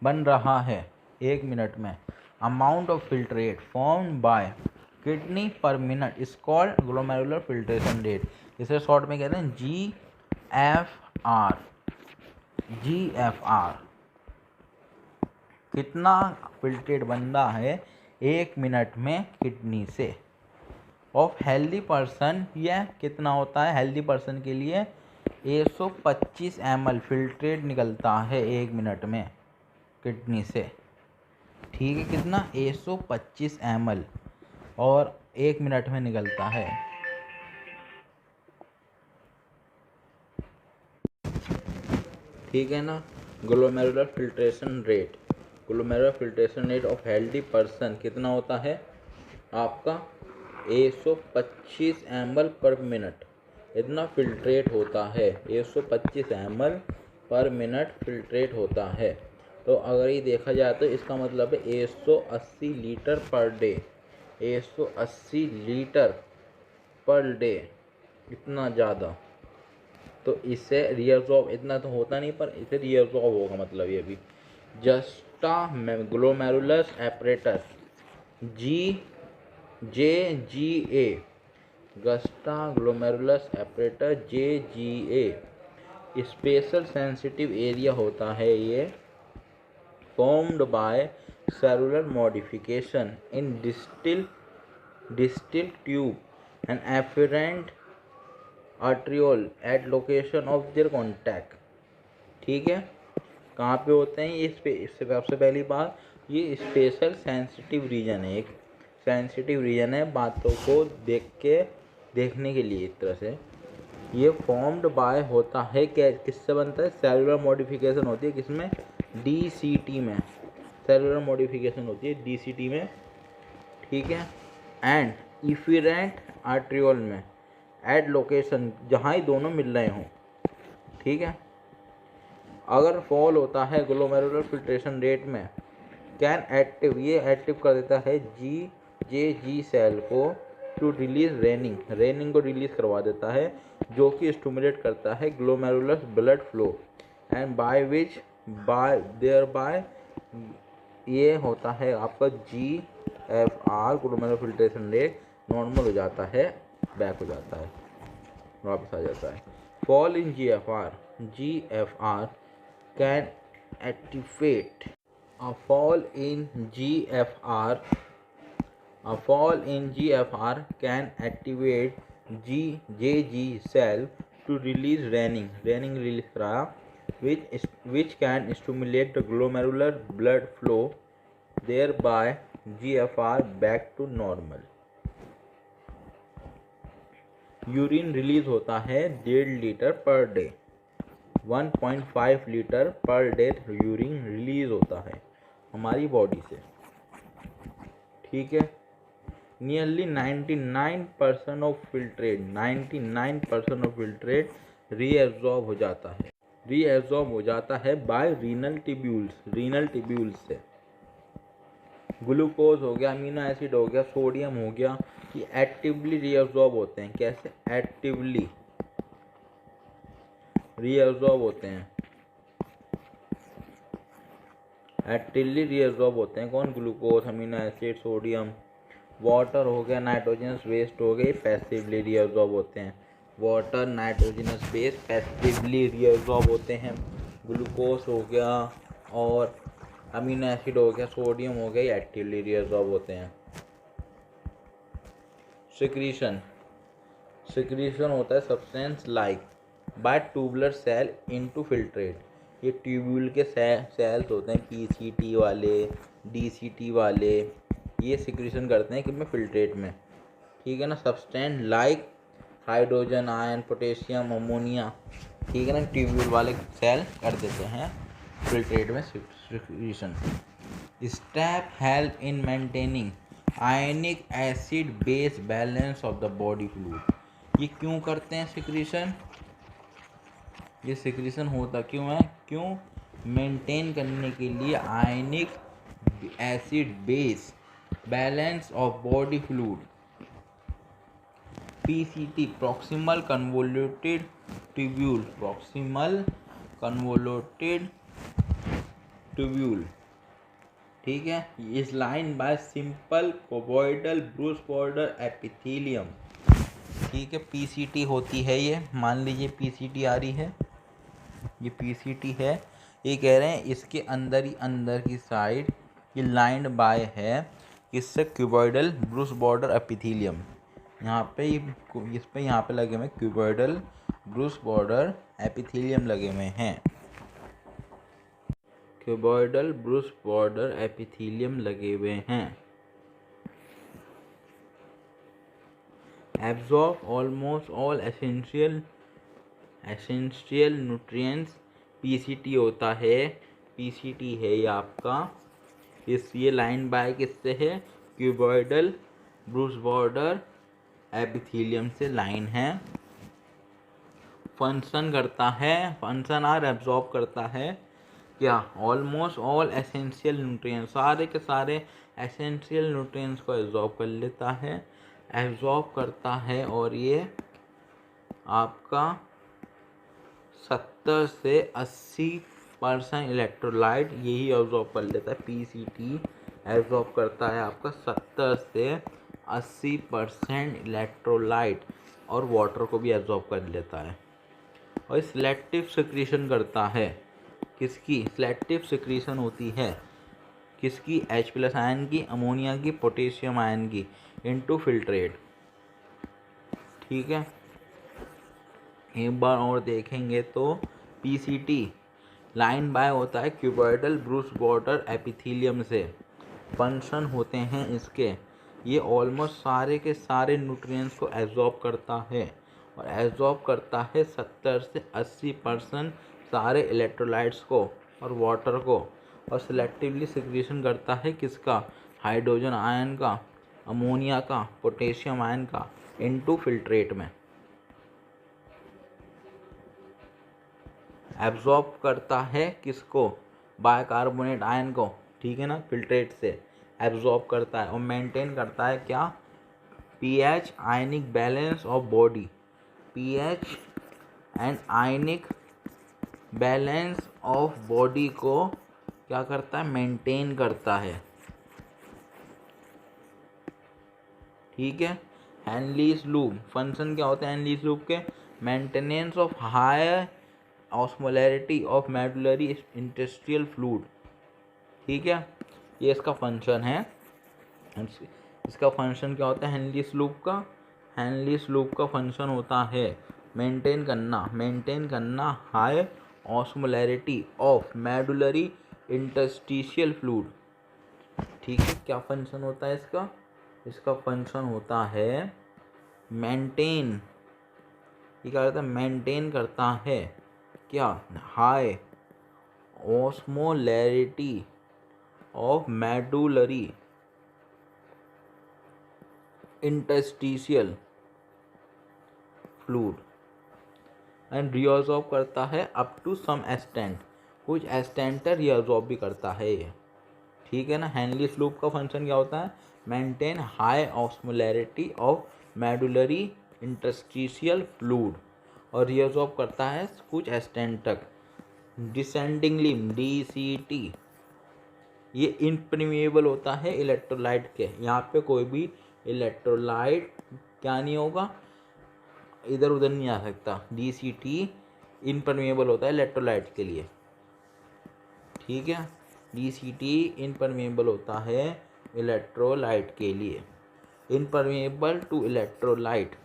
बन रहा है, एक मिनट में amount of filtrate formed bye kidney per minute is called glomerular filtration rate. इसे short में कहते हैं GFR। GFR कितना फिल्ट्रेट बन रहा है एक मिनट में किडनी से। ऑफ हेल्दी पर्सन, यह कितना होता है हेल्दी पर्सन के लिए, 125 ml फिल्ट्रेट निकलता है एक मिनट में किडनी से। ठीक है, कितना 125 ml और एक मिनट में निकलता है। ठीक है ना, glomerular filtration rate, glomerular filtration rate of healthy person कितना होता है आपका 125 ml पर मिनट, इतना फिल्ट्रेट होता है, 125 ml पर मिनट फिल्ट्रेट होता है। तो अगर ये देखा जाए तो इसका मतलब है 180 litre per day, 180 litre per day, इतना ज़्यादा। तो इससे रिएब्जॉर्ब इतना तो होता नहीं, पर इसे रिएब्जॉर्ब होगा, मतलब ये भी। Juxta glomerulus apparatus JGA, juxta glomerulus apparatus JGA special sensitive area होता है ये, formed by cellular modification in distal tube and afferent arteriole at location of their contact। ठीक है, कहाँ पे होते हैं ये, इससे सबसे पहली बात ये स्पेशल सेंसिटिव रीजन है, एक सेंसिटिव रीजन है बातों को देखने के लिए। एक तरह से ये फॉर्म्ड बाय होता है, क्या किससे बनता है, सेलुलर मॉडिफिकेशन होती है, किसमें, DCT में सेलुलर मॉडिफिकेशन होती है DCT में। ठीक है, एंड इफिरेंट आर्ट्रियोल में एट लोकेशन, जहाँ ही दोनों मिल रहे हों। ठीक है, अगर फॉल होता है ग्लोमेरुलर फिल्ट्रेशन रेट में, कैन एक्टिव, ये एक्टिव कर देता है GJG सेल को टू रिलीज रेनिंग को रिलीज करवा देता है, जो कि स्टिमुलेट करता है glomerular blood flow and by ये होता है आपका GFR glomerular filtration rate normal हो जाता है, बैक हो जाता है, वापस आ जाता है। Fall in GFR can activate a fall in GFR can activate GJG cell to release renin release करा, which can stimulate the glomerular blood flow, thereby GFR back to normal। Urine release होता है 1.5 litre per day, 1.5 litre per day urine release होता है हमारी body से। ठीक है, nearly 99% of filtrate, 99% of filtrate reabsorb हो जाता है बाय रीनल ट्यूब्यूल्स से। ग्लूकोज हो गया, अमीनो एसिड हो गया, सोडियम हो गया, ये एक्टिवली रीएब्जॉर्ब होते हैं। कैसे एक्टिवली रीएब्जॉर्ब होते हैं, एक्टिवली रीएब्जॉर्ब होते हैं कौन, glucose, amino acid, sodium, water हो गया, नाइट्रोजनस वेस्ट हो गए, पैसिवली रीएब्जॉर्ब होते हैं। Water, nitrogenous waste passively reabsorb होते हैं। ग्लूकोज हो गया और अमीनो एसिड हो गया, सोडियम हो गया, ये एक्टिवली रिअब्सॉर्ब होते हैं। सिक्रीशन होता है substance like by tubular cell into filtrate. ये ट्यूब्यूल के सेल्स होते हैं, पीसीटी वाले, डीसीटी वाले, ये सिक्रीशन करते हैं कि में फिल्ट्रेट में, ठीक है ना। Substance like hydrogen ion, potassium, ammonia, ठीक है ना, ट्यूब्यूल वाले सेल कर देते हैं फिल्ट्रेट में secretion. Step help in maintaining ionic acid base balance of the body fluid. ये क्यों करते हैं सिक्रीशन? ये सिक्रीशन होता क्यों है? क्यों? मेंटेन करने के लिए ionic acid base balance of body fluid. PCT proximal convoluted tubule, proximal convoluted tubule, ठीक है। Is line by simple cuboidal brush border epithelium, ठीक है। पीसीटी होती है ये, मान लीजिए पीसीटी आ रही है, ये पीसीटी है। ये कह रहे हैं इसके अंदर ही अंदर की साइड ये लाइंड बाय है किससे? Cuboidal Bruce border epithelium. यहाँ पे इस पे यहाँ पे लगे हुए क्यूबॉइडल ब्रूस बॉर्डर एपिथेलियम लगे हुए हैं, क्यूबॉइडल ब्रूस बॉर्डर एपिथेलियम लगे हुए हैं। Absorb almost all essential nutrients, PCT होता है, पीसीटी है ये आपका। ये लाइन बाय किससे है? क्यूबॉइडल ब्रूस बॉर्डर एपिथेलियम से लाइन है। फंक्शन करता है, फंक्शन आर एब्जॉर्ब करता है क्या? ऑलमोस्ट ऑल एसेंशियल न्यूट्रिएंट्स, सारे के सारे एसेंशियल न्यूट्रिएंट्स को एब्जॉर्ब कर लेता है, एब्जॉर्ब करता है। और ये आपका 70 से 80% इलेक्ट्रोलाइट यही एब्जॉर्ब कर लेता है। पीसीटी एब्जॉर्ब करता है आपका 70 से 80% इलेक्ट्रोलाइट और वाटर को भी एब्जॉर्ब कर लेता है। और सिलेक्टिव सिक्रीशन करता है, किसकी? सिलेक्टिव सिक्रीशन होती है किसकी? H+ आयन की, अमोनिया की, पोटेशियम आयन की इनटू फिल्ट्रेट, ठीक है। एक बार और देखेंगे तो पीसीटी लाइन बाय होता है क्यूबॉइडल ब्रूस बॉर्डर एपिथेलियम से। फंक्शन होते हैं इसके, ये ऑलमोस्ट सारे के सारे न्यूट्रिएंट्स को एब्जॉर्ब करता है और एब्जॉर्ब करता है 70 से 80% सारे इलेक्ट्रोलाइट्स को और वाटर को। और सिलेक्टिवली सिक्रीशन करता है किसका? हाइड्रोजन आयन का, अमोनिया का, पोटेशियम आयन का इनटू फिल्ट्रेट में। एब्जॉर्ब करता है किसको? बाइकार्बोनेट आयन को, ठीक है ना, फिल्ट्रेट से एब्जॉर्ब करता है। और मेंटेन करता है क्या? PH ionic balance of body, pH and ionic balance of body को क्या करता है? मेंटेन करता है, ठीक है। हेनलीज लूप फंक्शन क्या होता है हेनलीज लूप के? Maintenance of high osmolarity of medullary interstitial fluid, ठीक है। ये इसका फंक्शन है। इसका फंक्शन क्या होता है हेनलीज लूप का? हेनलीज लूप का फंक्शन होता है मेंटेन करना high osmolarity of medullary interstitial fluid, ठीक है। क्या फंक्शन होता है इसका? इसका फंक्शन होता है मेंटेन, ये क्या करता है? मेंटेन करता है क्या? High osmolarity of medullary interstitial fluid and reabsorb करता है अप टू सम एक्सटेंट, कुछ एक्सटेंट तक रिअब्जॉर्ब भी करता है ये, ठीक है ना। हेनलीज लूप का फंक्शन क्या होता है? Maintain high osmolarity of medullary interstitial fluid और रिअब्जॉर्ब करता है कुछ एक्सटेंट तक। डिसेंडिंगली DCT ये इम्परमिएबल होता है इलेक्ट्रोलाइट के, यहाँ पे कोई भी इलेक्ट्रोलाइट क्या नहीं होगा? इधर उधर नहीं आ सकता। DCT इम्परमिएबल होता है इलेक्ट्रोलाइट के लिए, ठीक है। DCT इनपरमेबल होता है इलेक्ट्रोलाइट के लिए, impermeable to electrolyte.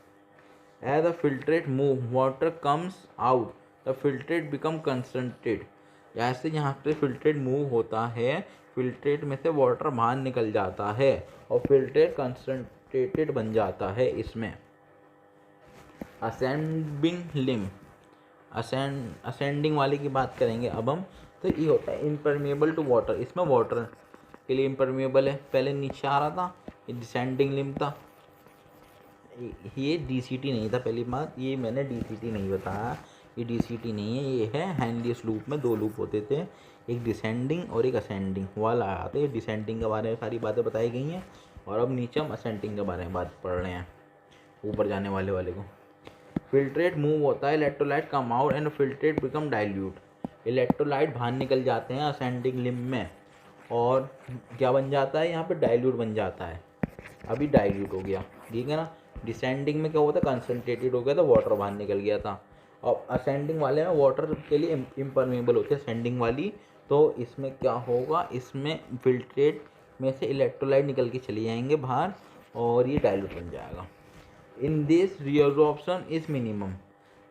As the filtrate move water comes out, the filtrate become concentrated. जैसे यहाँ पे फिल्ट्रेट मूव होता है, फिल्ट्रेट में से वाटर बाहर निकल जाता है और फिल्ट्रेट कंसनट्रेटेड बन जाता है इसमें। असेंडिंग लिम, असेंडिंग वाले की बात करेंगे अब हम, तो ये होता है इम्परमेबल टू वाटर। इसमें वाटर के लिए इम्परमेबल है, पहले नीचे आ रहा था, ये डिसेंडिंग लिम था, ये DCT नहीं था। पहली बात, ये मैंने DCT नहीं बताया, ये DCT नहीं है, ये है हेनलीज लूप में 2 लूप होते थे, एक डिसेंडिंग और एक असेंडिंग वाला आया था। ये डिसेंडिंग के बारे में सारी बातें बताई गई हैं और अब नीचे हम असेंडिंग के बारे में बात पढ़ रहे हैं, ऊपर जाने वाले को। फिल्ट्रेट मूव होता है, electrolyte come out and filtrate become dilute. Electrolyte बाहर निकल जाते हैं असेंडिंग लिम में और क्या बन जाता है यहाँ पे, डाइल्यूट बन जाता है। अभी डाइल्यूट हो गया, ठीक है ना। डिसेंडिंग में क्या होता है, कंसनट्रेटेड हो गया था, वाटर बाहर निकल गया था। और असेंडिंग वाले में वाटर के लिए इम्परमेबल होती है असेंडिंग वाली, तो इसमें क्या होगा, इसमें फिल्ट्रेट में से इलेक्ट्रोलाइट निकल के चले जाएंगे बाहर और ये डाइल्यूट बन जाएगा। In this reabsorption is minimum,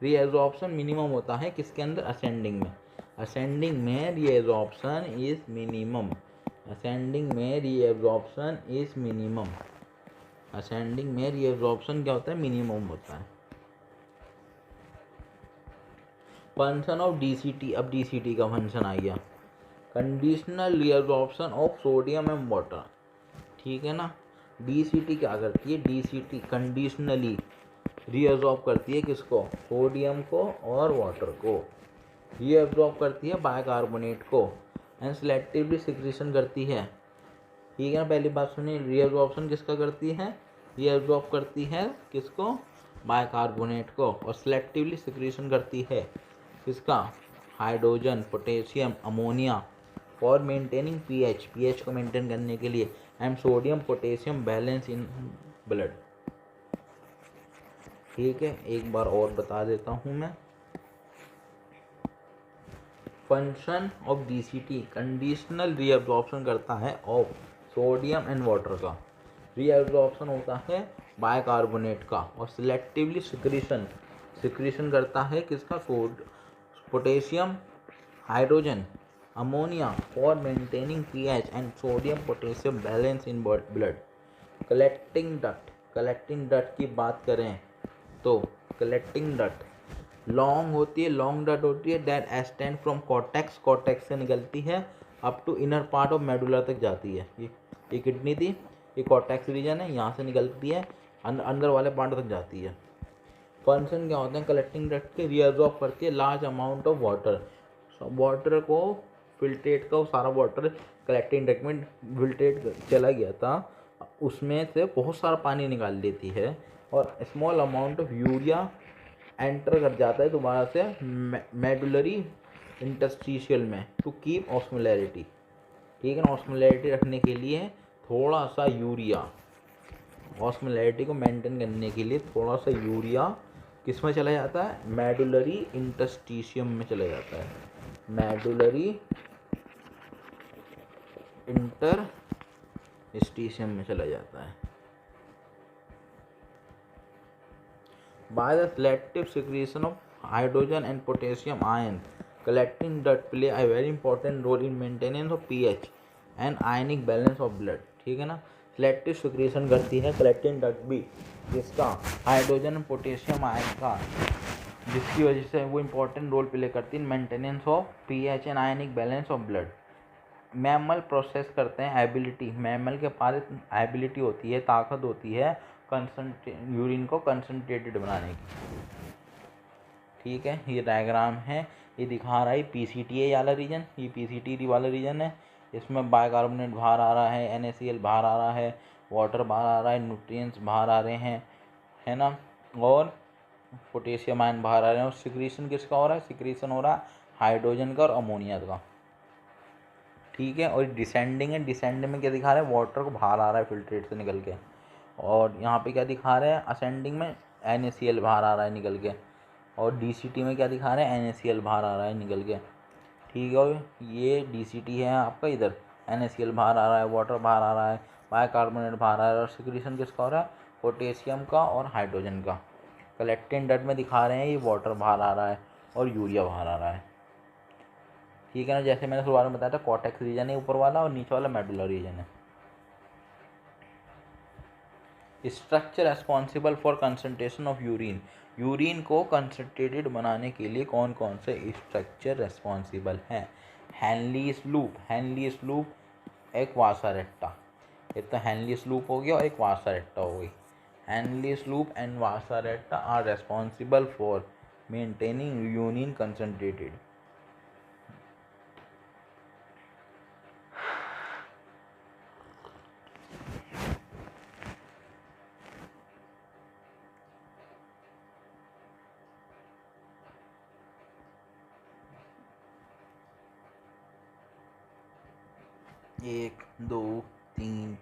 reabsorption minimum होता है किसके अंदर, असेंडिंग में। असेंडिंग में रीअब्जॉर्प्शन इज मिनिमम, असेंडिंग में रीअब्जॉर्प्शन इज मिनिमम, असेंडिंग में रीअब्जॉर्प्शन क्या होता है, मिनिमम होता है। फंक्शन ऑफ DCT, अब DCT का फंक्शन आ गया, conditional reabsorption of sodium and water, ठीक है ना। DCT क्या करती है, DCT कंडीशनली रीअब्जॉर्ब करती है किसको, सोडियम को और वाटर को, रीअब्जॉर्ब करती है बाइकार्बोनेट को एंड सेलेक्टिवली सिक्रीशन करती है, ठीक है ना। पहली बात सुनिए, रीअब्जॉर्प्शन किसका करती है, रीअब्जॉर्ब करती है किसको, बाइकार्बोनेट को, और सेलेक्टिवली सिक्रीशन करती है किसका, hydrogen, potassium, ammonia, for maintaining pH को मेंटेन करने के लिए, and sodium potassium balance in blood, ठीक है। एक बार और बता देता हूँ मैं, function of DCT conditional reabsorption करता है ऑफ सोडियम एंड वाटर का, रीअब्जॉर्प्शन होता है बाइकार्बोनेट का, और सिलेक्टिवली सिक्रीशन करता है किसका, potassium, hydrogen, ammonia, for maintaining pH and sodium potassium balance in blood. Collecting duct की बात करें तो कलेक्टिंग डक्ट लॉन्ग होती है, लॉन्ग डक्ट होती है, दैट एक्सटेंड फ्रॉम कॉर्टेक्स से निकलती है up to inner part of medulla तक जाती है। ये किडनी थी, ये कॉर्टेक्स रीजन है, यहाँ से निकलती है अंदर वाले पार्ट तक जाती है। फंक्शन क्या होते हैं कलेक्टिंग डक्ट के, रीअब्जॉर्ब करती है लार्ज अमाउंट ऑफ वाटर को, फिल्ट्रेट का सारा वाटर कलेक्टिंग डक्ट में फिल्ट्रेट चला गया था, उसमें से बहुत सारा पानी निकाल देती है और small amount of urea enter कर जाता है दोबारा से मेडुलरी इंटरस्टिशियल में, टू कीप ऑस्मोलैरिटी, ठीक है ना। ऑस्मोलैरिटी रखने के लिए थोड़ा सा यूरिया, ऑस्मोलैरिटी को मेंटेन करने के लिए थोड़ा सा यूरिया किस में चला जाता है, मेडुलरी इंटरस्टिशियम में चला जाता है, मेडुलरी इंटरस्टिशियम में चला जाता है। By the selective secretion of hydrogen and potassium ion, collecting duct play a very important role in maintenance of pH and ionic balance of blood, ठीक है ना। सेलेक्टिव सिक्रीशन करती है कलेक्टिंग डक्ट भी, जिसका हाइड्रोजन और पोटेशियम आयन का, जिसकी वजह से वो इंपॉर्टेंट रोल प्ले करती है maintenance of pH and ionic balance of blood. Mammal process करते हैं एबिलिटी, मैमल के पास एबिलिटी होती है, ताकत होती है यूरिन को कंसनट्रेटेड बनाने की, ठीक है। ये डायग्राम है, ये दिखा रहा है PCT वाला रीजन, ये PCT वाला रीजन है, इसमें बाइकार्बोनेट बाहर आ रहा है, NaCl बाहर आ रहा है, वाटर बाहर आ रहा है, न्यूट्रिएंट्स बाहर आ रहे हैं, है ना, और पोटेशियम आयन बाहर आ रहे हैं। और सिक्रीशन किसका हो रहा है, सिक्रीशन हो रहा है हाइड्रोजन का और अमोनिया का, ठीक है। और डिसेंडिंग है, डिसेंडिंग में क्या दिखा रहा है, वाटर को बाहर आ रहा है फिल्ट्रेट से निकल के, और यहाँ पे क्या दिखा रहे हैं, असेंडिंग में NaCl बाहर आ रहा है निकल के, और DCT में क्या दिखा रहे हैं, NaCl बाहर आ रहा है निकल के। ठीक है। ये DCT है आपका, इधर NaCl बाहर आ रहा है, वाटर बाहर आ रहा है, बाइकार्बोनेट बाहर आ रहा है, और सिक्रीशन किसका हो रहा है, पोटेशियम का और हाइड्रोजन का। कलेक्टिंग डट में दिखा रहे हैं ये वाटर बाहर आ रहा है और यूरिया बाहर आ रहा है। ठीक है ना, जैसे मैंने शुरुआत में बताया था कॉर्टेक्स रीजन है ऊपर वाला और नीचे वाला मेडुला रीजन है। Structure responsible for concentration of urine, urine को कंसंट्रेटेड बनाने के लिए कौन कौन से स्ट्रक्चर रेस्पॉन्सिबल हैं। हेनलीज लूप, हेनलीज लूप एक वासारेट्टा, एक तो हेनलीज लूप हो गया और एक वासारेट्टा हो गई। Henle's loop and vasa recta are responsible for maintaining urine concentrated. एक, दो, तीन,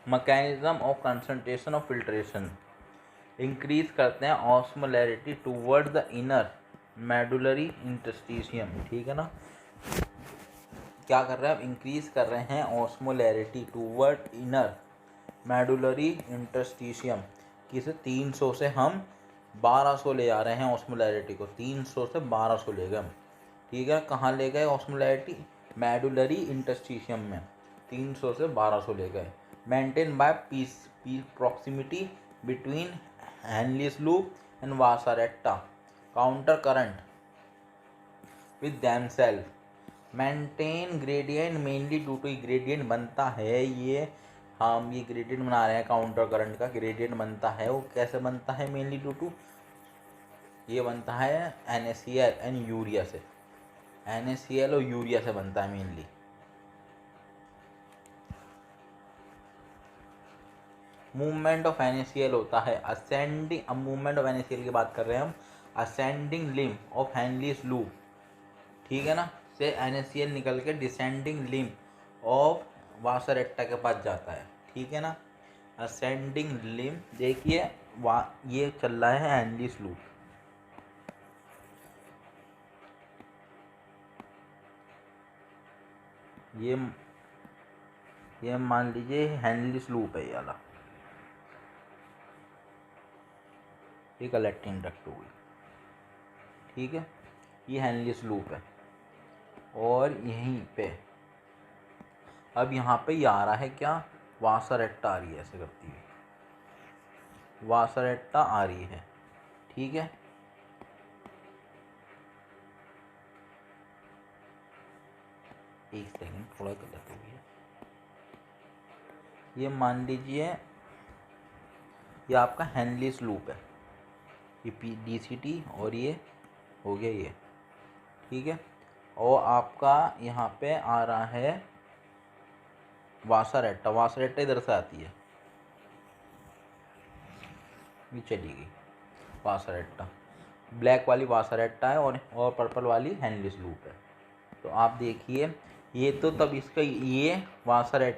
mechanism of concentration of filtration, increase करते हैं osmolarity toward the inner medullary interstitium. ठीक है ना, क्या कर रहे हैं, अब इंक्रीज कर रहे हैं osmolarity toward inner medullary interstitium. किसे 300 से हम 1200 ले जा रहे हैं ऑस्मोलैरिटी को, 300 से 1200 ले गए हम। ठीक है, कहाँ ले गए ऑस्मोलैरिटी, मेडुलरी इंटरस्टिशियम में 300 से 1200 ले गए। Maintain by piece proximity between Henle's loop and vasa recta, counter current with themselves, maintain gradient mainly due to gradient बनता है ये, हम ये ग्रेडियंट बना रहे हैं काउंटर करंट का, ग्रेडियंट बनता है वो कैसे बनता है, मेनली ड्यू टू ये बनता है NaCl एंड यूरिया से, NaCl और यूरिया से बनता है मेनली। मूवमेंट ऑफ NaCl होता है असेंडिंग, अब मूवमेंट ऑफ NaCl की बात कर रहे हैं हम, असेंडिंग लिम्ब ऑफ हेनलीज लूप, ठीक है ना, से NaCl निकल के डिसेंडिंग लिम्ब ऑफ वासारेट्टा के पास जाता है। ठीक है ना, असेंडिंग लिम्ब, देखिए ये चल रहा है हेनलीज लूप, ये मान लीजिए हेनलीज लूप है ये वाला, ये कलेक्टिंग डक्ट हुई। ठीक है, ये हेनलीज लूप है और यहीं पे अब यहाँ पे ये आ रहा है क्या, वासारेट्टा आ रही है ऐसे करती हुई, वासारेट्टा आ रही है। ठीक है, एक सेकंड थोड़ा गलत हो गया, ये मान लीजिए ये आपका हेनलीज लूप है, ये DCT और ये हो गया ये। ठीक है, और आपका यहाँ पे आ रहा है वासारेट्टा, वासारेट्टा इधर से आती है, ये चली गई वासारेट्टा, ब्लैक वाली वासारेट्टा है और पर्पल वाली हेनलीज लूप है। तो आप देखिए ये तो तब इसका ये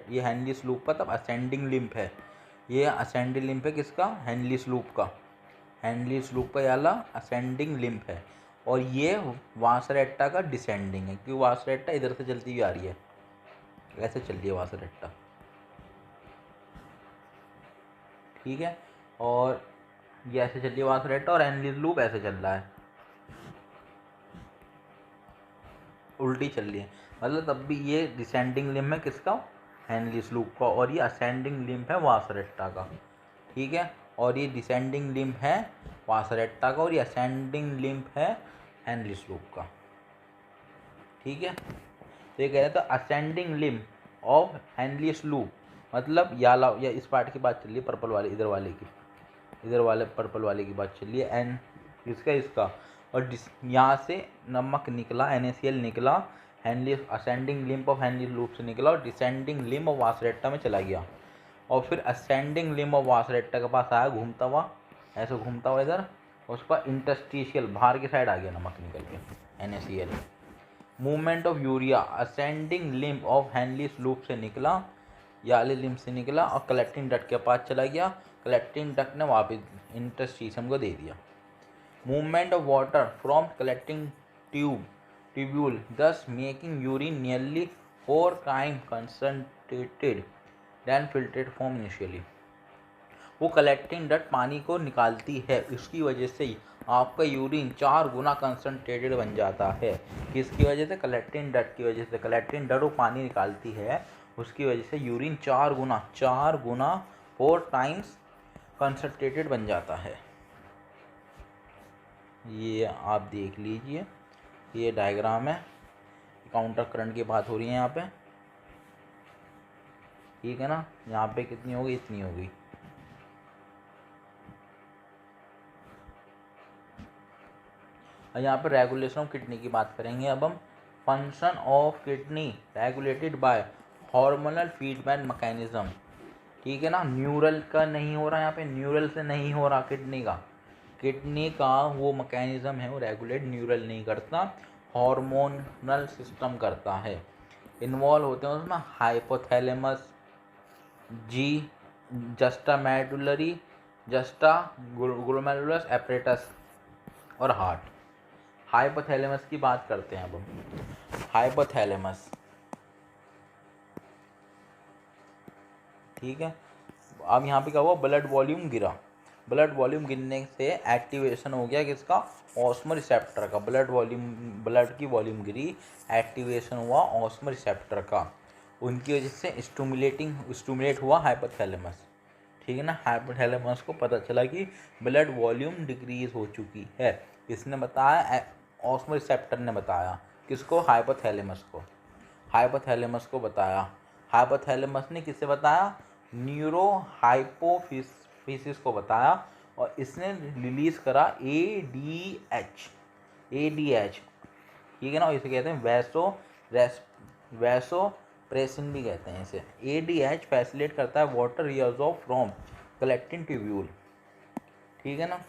ये हेनलीज लूप का तब असेंडिंग लिम्फ है, ये असेंडिंग लिम्फ है किसका, हेनलीज लूप का, हेनलीज लूप का वाला असेंडिंग लिम्फ है, और ये वासारेट्टा का डिसेंडिंग है, क्योंकि वासारेट्टा इधर से चलती हुई आ रही है, ऐसे चल रही है वासारेट्टा। ठीक है, और ये ऐसे चल रही है वासारेट्टा और हेनलीज लूप ऐसे चल रहा है, उल्टी चल रही है, मतलब तब भी ये डिसेंडिंग लिम्फ है किसका, हेनलीज लूप का, और ये असेंडिंग लिम्फ है वासारेट्टा का। ठीक है, और ये डिसेंडिंग लिम्फ है वासारेट्टा का और ये असेंडिंग लिम्फ है हेनलीज लूप का। ठीक है, तो ये कह रहे थे असेंडिंग लिम्फ ऑफ हेनलीज लूप, मतलब या इस पार्ट की बात चल रही है पर्पल वाले, इधर वाले की, इधर वाले पर्पल वाले की बात चल रही है, इसका और यहाँ से नमक निकला, NaCl निकला, Henle ascending limb of Henle loop से निकला और डिसेंडिंग लिम्ब ऑफ वास रेक्टा में चला गया, और फिर असेंडिंग लिम्ब ऑफ वास रेक्टा के पास आया घूमता हुआ, ऐसे घूमता हुआ इधर, उसका इंटरस्टिशियल बाहर की साइड आ गया नमक निकल के NaCl। Movement of urea ascending limb of Henle's loop से निकला, याले लिम्ब से निकला और कलेक्टिंग डक्ट के पास चला गया, कलेक्टिंग डक्ट ने वापस इंटरस्टिशियम को दे दिया। Movement of water from collecting tubule thus making urine nearly 4 times concentrated than filtered form initially। वो कलेक्टिंग डक्ट पानी को निकालती है, इसकी वजह से आपका यूरिन 4 गुना कंसनट्रेटेड बन जाता है। किसकी वजह से? कलेक्टिंग डक्ट की वजह से। कलेक्टिंग डक्ट वो पानी निकालती है, उसकी वजह से यूरिन 4 गुना 4 टाइम्स कंसनट्रेटेड बन जाता है। ये आप देख लीजिए, ये डायग्राम है, काउंटर करंट की बात हो रही है यहाँ पे, ठीक है ना। यहाँ पे कितनी होगी? इतनी होगी। और यहाँ पे रेगुलेशन ऑफ किडनी की बात करेंगे अब हम। Function of kidney regulated by hormonal feedback mechanism, ठीक है ना। न्यूरल का नहीं हो रहा यहाँ पे, न्यूरल से नहीं हो रहा किडनी का वो मैकेनिज्म है, वो रेगुलेट न्यूरल नहीं करता, हार्मोनल सिस्टम करता है। इन्वॉल्व होते हैं उसमें हाइपोथैलेमस, जस्टा ग्लोमेरुलस एपरेटस और हार्ट। हाइपोथैलेमस की बात करते हैं अब हम। हाइपोथैलेमस, ठीक है। अब यहाँ पे क्या हुआ? ब्लड वॉल्यूम गिरा, ब्लड वॉल्यूम गिरने से एक्टिवेशन हो गया किसका? ऑस्मो रिसेप्टर का। ब्लड की वॉल्यूम गिरी, एक्टिवेशन हुआ ऑस्मो रिसेप्टर का, उनकी वजह से स्टूमुलेट हुआ हाइपोथैलेमस, ठीक है ना। हाइपोथैलेमस को पता चला कि ब्लड वॉल्यूम डिक्रीज हो चुकी है। किसने बताया? ऑस्मो रिसेप्टर ने बताया। किसको? हाइपोथैलेमस को। हाइपोथैलेमस को बताया। हाइपोथैलेमस ने किससे बताया? न्यूरो हाइपोफिसिस को बताया, और इसने रिलीज करा ADH, ठीक है ना। इसे कहते हैं वैसोप्रेसिन भी कहते हैं इसे। ADH फैसिलिटेट करता है वाटर रिअब्जॉर्ब फ्रॉम कलेक्टिंग ट्यूब्यूल, ठीक है ना।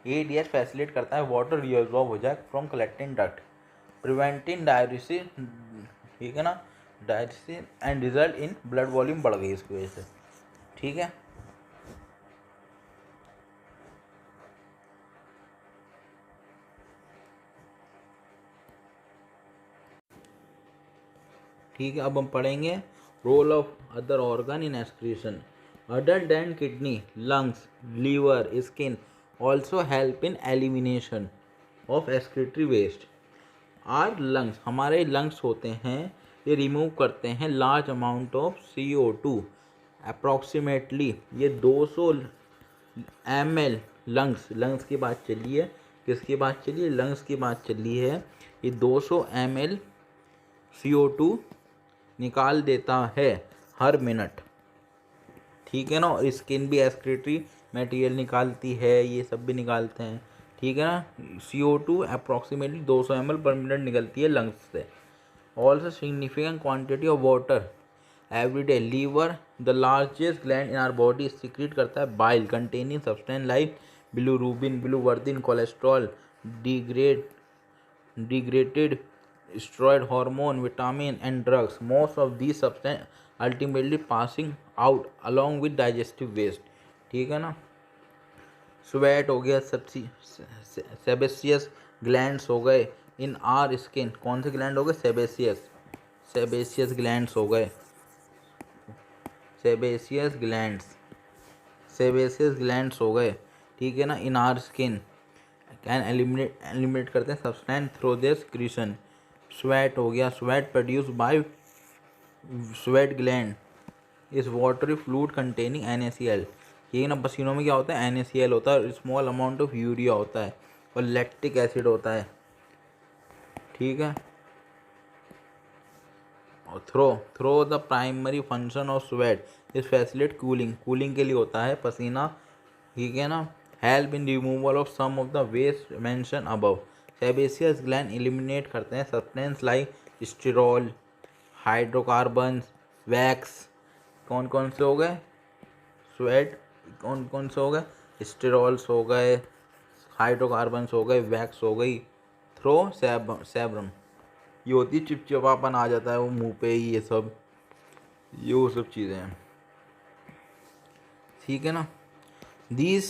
ADH फैसिलिटेट करता है वाटर रिअब्जॉर्ब हो जाए from collecting duct, preventing diuresis, ठीक है ना, diuresis and result in blood volume बढ़ गई इसकी वजह से, ठीक है। ठीक है, अब हम पढ़ेंगे role of other organ in excretion. Other than kidney, lungs, liver, skin also help in elimination of excretory waste. Are lungs, हमारे लंग्स होते हैं, ये रिमूव करते हैं large amount of CO2, approximately ये 200 ml। लंग्स की बात चली है, किसकी बात चली है? लंग्स की बात चली है। ये 200 ml CO2 निकाल देता है हर मिनट, ठीक है ना। और स्किन भी एक्सक्रीटरी मटेरियल निकालती है, ये सब भी निकालते हैं, ठीक है ना। CO2 अप्रॉक्सीमेटली 200 ml पर मिनट निकलती है लंग्स से। Also significant quantity of water every day. Liver the largest gland in our body secrete करता है bile containing substance like bilirubin, biliverdin, cholesterol, degraded steroid hormone, vitamin and drugs. Most of these substances ultimately passing out along with digestive waste, ठीक है ना। Sweat हो गया, sebaceous glands हो गए इन our skin. कौन से ग्लैंड हो गए? सेबेसियस ग्लैंड्स हो गए, सेबेसियस ग्लैंड्स हो गए, ठीक है ना। इन आर स्किन कैन एलिमिनेट करते हैं substance through their secretion. Sweat हो गया, sweat produce by sweat gland इस वाटरी फ्लूइड कंटेनिंग NaCl, ये ना पसीनों में क्या होता है? NaCl होता है, स्मॉल अमाउंट ऑफ यूरिया होता है और लैक्टिक एसिड होता है, ठीक है। और through the primary function of sweat is facilitate cooling के लिए होता है पसीना, ठीक है ना। Help in removal of some of the waste mention above, sebaceous gland eliminate करते हैं substance like sterol, hydrocarbons, wax. कौन कौन से हो गए? स्वेट। कौन कौन से हो गए? स्टेरॉल्स हो गए, हाइड्रोकार्बन्स हो गए, वैक्स हो गई, सेब्रम। ये होती है चिपचिपापन आ जाता है वो मुंह पे ही, ये वो सब चीज़ें हैं, ठीक है ना। These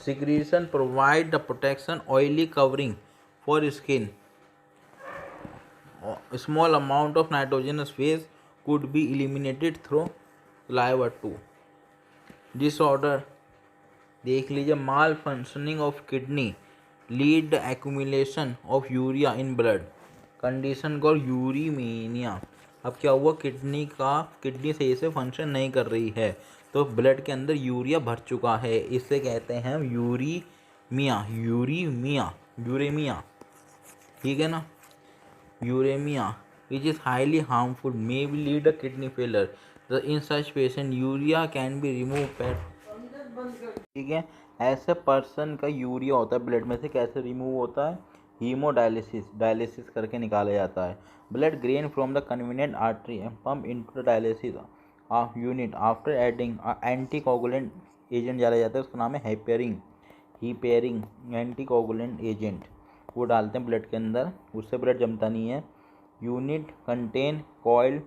secretion provide the protection oily covering for skin. Small amount of nitrogenous waste could be eliminated through saliva too. Disorder देख लीजिए, malfunctioning of kidney lead the accumulation of urea in blood, condition को uraemia. अब क्या हुआ? Kidney सही से function नहीं कर रही है, तो ब्लड के अंदर यूरिया भर चुका है, इसे कहते हैं यूरेमिया, ठीक है ना। Uremia which is highly harmful may lead a kidney failure. In such patient urea can be removed, ठीक है। ऐसे पर्सन का यूरिया होता है ब्लड में से, कैसे रिमूव होता है? डायलिसिस करके निकाला जाता है। Blood grain from the convenient artery and pump into the dialysis unit after adding anticoagulant agent डाला जाता है, उसका नाम है हीपेरिंग एंटीकोगुलेंट एजेंट, वो डालते हैं ब्लड के अंदर, उससे ब्लड जमता नहीं है। Unit contain coiled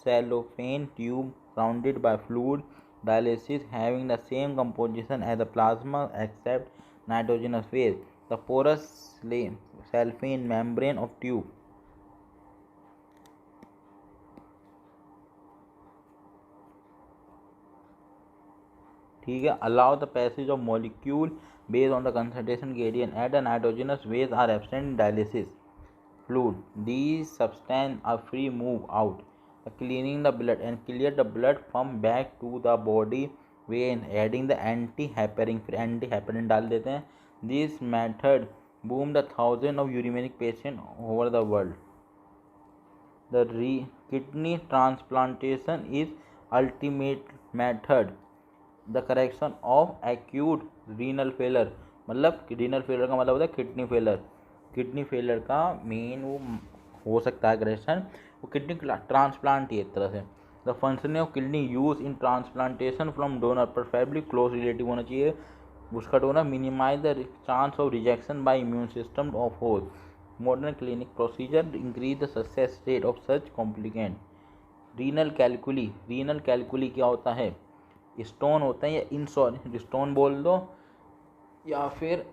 cellophane tube surrounded by fluid. Dialysis having the same composition as the plasma except nitrogenous phase. The porous cellophane membrane of tube ठीक है allow the passage of molecule based on the concentration gradient at the nitrogenous base are absent in dialysis fluid. These substances are free move out, cleaning the blood and clear the blood pump back to the body vein, adding the anti-heparin, फिर anti-heparin डाल देते हैं. This method boom the thousands of uremic patients over the world. The kidney transplantation is ultimate method. The correction of acute renal failure, मतलब renal failure का मतलब होता है kidney failure. Kidney failure का मेन वो हो सकता है करेक्शन, वो किडनी ट्रांसप्लांट ही एक तरह से. The functioning of kidney use in transplantation from donor, preferably close relative होना चाहिए उसका donor. Minimize the chance of rejection by immune system of host. Modern clinic procedure increase the success rate of such complicant. Renal calculi क्या होता है? Stone होते हैं या insoluble, stone बोल दो या फिर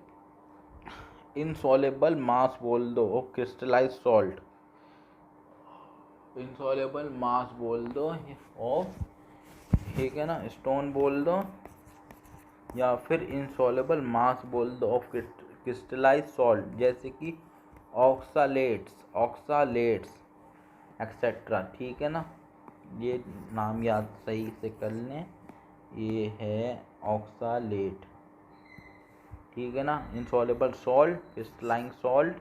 इनसॉल्युबल मास बोल दो और क्रिस्टलाइज सॉल्ट. इनसॉल्युबल मास बोल दो और ठीक है ना, स्टोन बोल दो या फिर इनसॉल्युबल मास बोल दो ऑफ क्रिस्टलाइज सॉल्ट, जैसे कि ऑक्सालेट्स एक्सेट्रा. ठीक है ना, ये नाम याद सही से कर लें, ये है ऑक्सालेट. ठीक है ना, इनसॉल्युबल सॉल्ट, क्रिस्टलाइन सॉल्ट.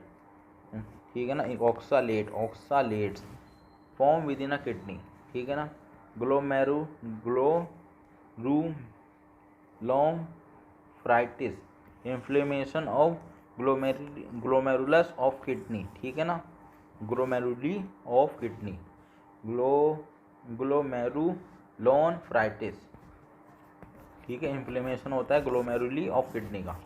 ठीक है ना, एक oxalates form with in a kidney. ठीक है ना, glomerulonephritis, inflammation of glomerulus of kidney. ठीक है ना, ग्लोमेरुली ऑफ किडनी, ग्लोमेरुलोनेफ्राइटिस. ठीक है, इन्फ्लेमेशन होता है ग्लोमेरुली ऑफ किडनी का.